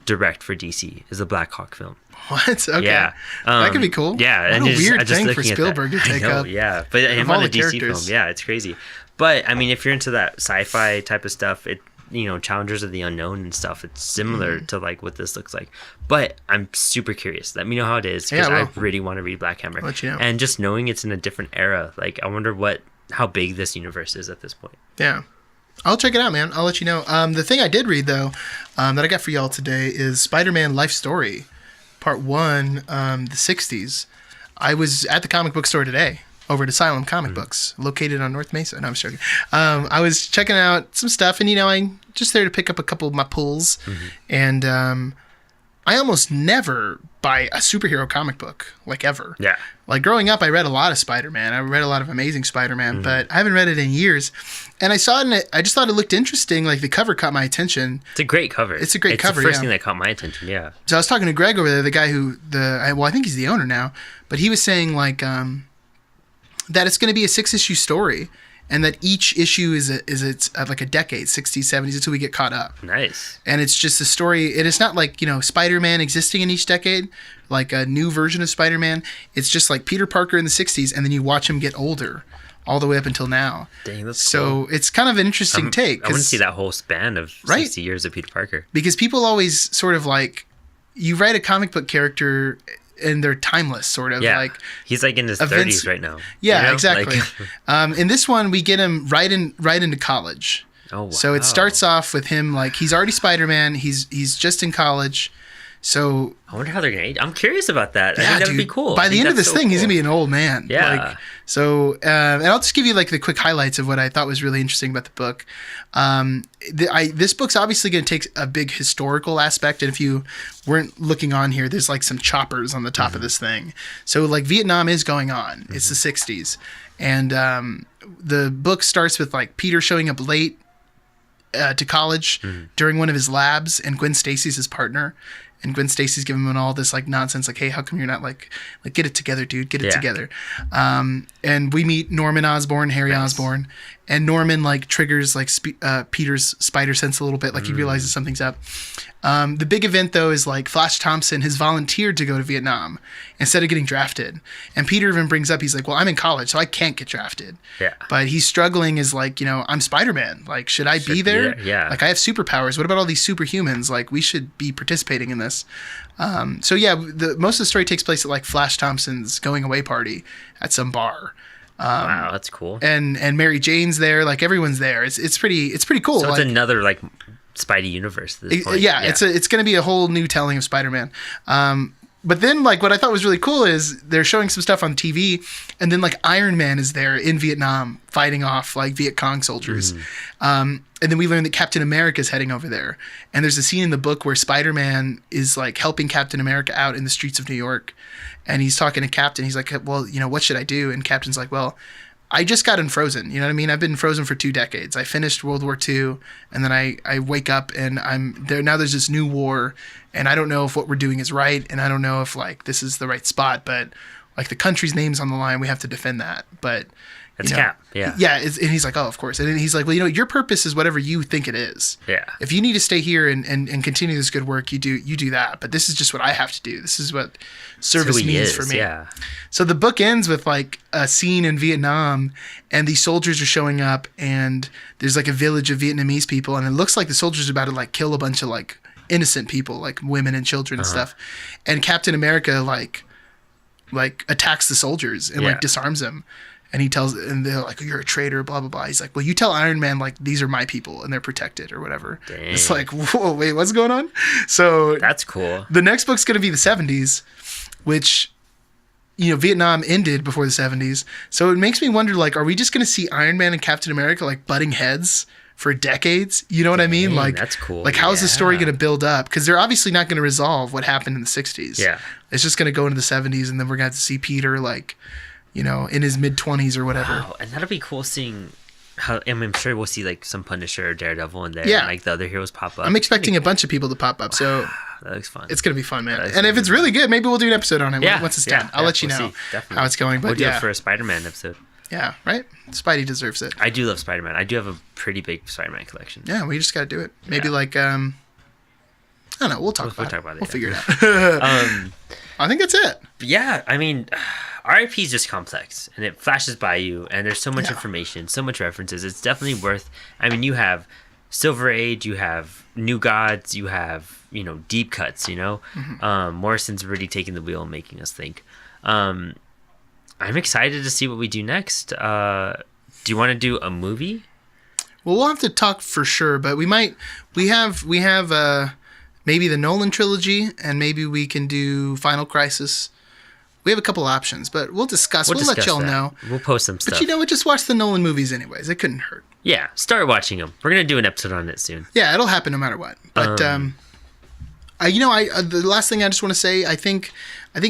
Speaker 1: direct for DC, is the Black Hawk film.
Speaker 2: What? Okay.
Speaker 1: Yeah.
Speaker 2: That could be cool.
Speaker 1: Yeah.
Speaker 2: What
Speaker 1: and
Speaker 2: a weird
Speaker 1: just
Speaker 2: thing for
Speaker 1: looking at
Speaker 2: Spielberg
Speaker 1: that.
Speaker 2: to take
Speaker 1: I know,
Speaker 2: up.
Speaker 1: Yeah. But him
Speaker 2: all
Speaker 1: on a
Speaker 2: the
Speaker 1: DC
Speaker 2: characters.
Speaker 1: film. Yeah, it's crazy. But I mean, if you're into that sci-fi type of stuff, it Challengers of the Unknown and stuff, it's similar to like what this looks like. But I'm super curious. Let me know how it is because I really want to read Black Hammer.
Speaker 2: I'll let you know.
Speaker 1: And just knowing it's in a different era, like I wonder how big this universe is at this point.
Speaker 2: Yeah. I'll check it out, man. I'll let you know. The thing I did read, though, that I got for y'all today is Spider-Man Life Story, Part 1, the 60s. I was at the comic book store today, over at Asylum Comic Books, located on North Mesa. No, I'm just joking. I was checking out some stuff, and, I'm just there to pick up a couple of my pulls. And I almost never buy a superhero comic book, like ever.
Speaker 1: Yeah.
Speaker 2: Like growing up, I read a lot of Spider-Man. I read a lot of Amazing Spider-Man, but I haven't read it in years. And I saw it, and I just thought it looked interesting. Like the cover caught my attention.
Speaker 1: It's a great cover.
Speaker 2: It's a great cover,
Speaker 1: It's the first
Speaker 2: yeah.
Speaker 1: thing that caught my attention, yeah.
Speaker 2: So I was talking to Greg over there, the guy who, I think he's the owner now, but he was saying like that it's going to be a 6-issue story, and that each issue is like a decade, 60s, 70s, until we get caught up.
Speaker 1: Nice.
Speaker 2: And it's just a story. And it's not like, Spider-Man existing in each decade, like a new version of Spider-Man. It's just like Peter Parker in the 60s, and then you watch him get older all the way up until now.
Speaker 1: Dang, that's
Speaker 2: so
Speaker 1: cool.
Speaker 2: It's kind of an interesting take.
Speaker 1: I want to see that whole span of 60 years of Peter Parker.
Speaker 2: Because people always sort of like, you write a comic book character and they're timeless, sort of.
Speaker 1: Yeah,
Speaker 2: like
Speaker 1: he's like in his 30s right now.
Speaker 2: Yeah, exactly. In this one, we get him right into college.
Speaker 1: Oh, wow.
Speaker 2: So it starts off with him like he's already Spider-Man. He's just in college, So
Speaker 1: I wonder how they're gonna age. I'm curious about that. I
Speaker 2: yeah,
Speaker 1: think that
Speaker 2: dude,
Speaker 1: would be cool.
Speaker 2: By the end of this thing, he's gonna be an old man.
Speaker 1: Yeah.
Speaker 2: Like, so, and I'll just give you like the quick highlights of what I thought was really interesting about the book. This book's obviously gonna take a big historical aspect, and if you weren't looking on here, there's like some choppers on the top of this thing. So like Vietnam is going on. It's the 60s, and the book starts with like Peter showing up late to college during one of his labs, and Gwen Stacy's his partner. And Gwen Stacy's giving him all this like nonsense, like, "Hey, how come you're not like get it together, dude? Get it together." And we meet Norman Osborn, Harry Osborn, and Norman like triggers like Peter's spider sense a little bit, like he realizes something's up. The big event though is like Flash Thompson has volunteered to go to Vietnam instead of getting drafted, and Peter even brings up, he's like, "Well, I'm in college, so I can't get drafted."
Speaker 1: Yeah.
Speaker 2: But he's struggling as like, I'm Spider-Man. Like, should I be there?
Speaker 1: Yeah.
Speaker 2: Like, I have superpowers. What about all these superhumans? Like, we should be participating in this. So yeah, most of the story takes place at like Flash Thompson's going away party at some bar.
Speaker 1: Wow, that's cool.
Speaker 2: And Mary Jane's there. Like, everyone's there. It's pretty cool.
Speaker 1: So it's
Speaker 2: like,
Speaker 1: another like Spidey universe at this point.
Speaker 2: Yeah, it's going to be a whole new telling of Spider-Man. But then, like, what I thought was really cool is they're showing some stuff on TV, and then, like, Iron Man is there in Vietnam fighting off, like, Viet Cong soldiers. And then we learn that Captain America is heading over there. And there's a scene in the book where Spider-Man is, like, helping Captain America out in the streets of New York. And he's talking to Captain. He's like, "Well, what should I do?" And Captain's like, "Well, I just got unfrozen. You know what I mean? I've been frozen for 2 decades. I finished World War II, and then I wake up and I'm there. Now there's this new war, and I don't know if what we're doing is right, and I don't know if like this is the right spot, but like the country's name's on the line. We have to defend that." But
Speaker 1: it's Cap. Yeah.
Speaker 2: Yeah. And he's like, "Oh, of course." And then he's like, "Well, your purpose is whatever you think it is.
Speaker 1: Yeah.
Speaker 2: If you need to stay here and continue this good work, you do that. But this is just what I have to do. This is what service means for me."
Speaker 1: Yeah.
Speaker 2: So the book ends with like a scene in Vietnam, and these soldiers are showing up, and there's like a village of Vietnamese people, and it looks like the soldiers are about to like kill a bunch of like innocent people, like women and children and stuff. And Captain America like attacks the soldiers and like disarms them. And and they're like, "You're a traitor, blah, blah, blah." He's like, "Well, you tell Iron Man, like, these are my people and they're protected," or whatever.
Speaker 1: Dang.
Speaker 2: It's like, whoa, wait, what's going on? So
Speaker 1: that's cool.
Speaker 2: The next book's going to be the 70s, which, Vietnam ended before the 70s. So it makes me wonder, like, are we just going to see Iron Man and Captain America, like, butting heads for decades? You know what I mean? Like,
Speaker 1: that's cool.
Speaker 2: Like, how is the story going to build up? Because they're obviously not going to resolve what happened in the 60s.
Speaker 1: Yeah.
Speaker 2: It's just going to go into the 70s, and then we're going to have to see Peter, like, in his mid-20s or whatever.
Speaker 1: Wow, and that'll be cool seeing how. I'm sure we'll see like some Punisher or Daredevil in there.
Speaker 2: Yeah.
Speaker 1: And, like the other heroes pop up.
Speaker 2: I'm expecting a bunch of people to pop up, so
Speaker 1: that looks fun.
Speaker 2: it's gonna be fun, man. And if it's really good, maybe we'll do an episode on it once it's done. I'll let you know how it's going. But
Speaker 1: we'll do it for a Spider-Man episode.
Speaker 2: Yeah, right. Spidey deserves it.
Speaker 1: I do love Spider-Man. I do have a pretty big Spider-Man collection.
Speaker 2: Yeah, we just gotta do it. Maybe like I don't know. We'll talk about it. We'll figure it out. I think that's it.
Speaker 1: Yeah, I mean, RIP is just complex, and it flashes by you, and there's so much information, so much references. It's definitely worth. I mean, you have Silver Age, you have New Gods, you have deep cuts. Morrison's really taking the wheel and making us think. I'm excited to see what we do next. Do you want to do a movie?
Speaker 2: Well, we'll have to talk for sure, but we might. We have maybe the Nolan trilogy, and maybe we can do Final Crisis. We have a couple options, but we'll discuss. We'll let y'all know.
Speaker 1: We'll post some stuff.
Speaker 2: But just watch the Nolan movies anyways. It couldn't hurt.
Speaker 1: Yeah, start watching them. We're gonna do an episode on it soon.
Speaker 2: Yeah, it'll happen no matter what. But the last thing I just want to say, I think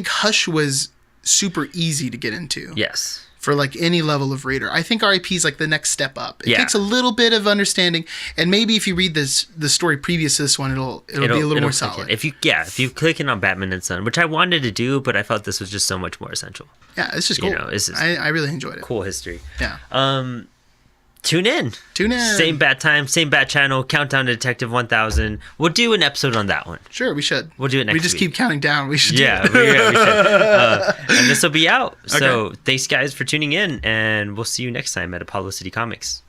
Speaker 2: Hush was super easy to get into.
Speaker 1: Yes.
Speaker 2: For like any level of reader. I think RIP is like the next step up. It takes a little bit of understanding, and maybe if you read the story previous to this one, it'll be a little more solid.
Speaker 1: If you click in on Batman and Son, which I wanted to do, but I felt this was just so much more essential.
Speaker 2: Yeah, it's just cool. I really enjoyed it.
Speaker 1: Cool history.
Speaker 2: Yeah.
Speaker 1: Tune in. Same bat time, same bat channel. Countdown to Detective 1000. We'll do an episode on that one.
Speaker 2: Sure, we should.
Speaker 1: We'll do it next week.
Speaker 2: We just keep counting down. We should.
Speaker 1: Yeah, we should. And this will be out. So thanks, guys, for tuning in, and we'll see you next time at Apollo City Comics.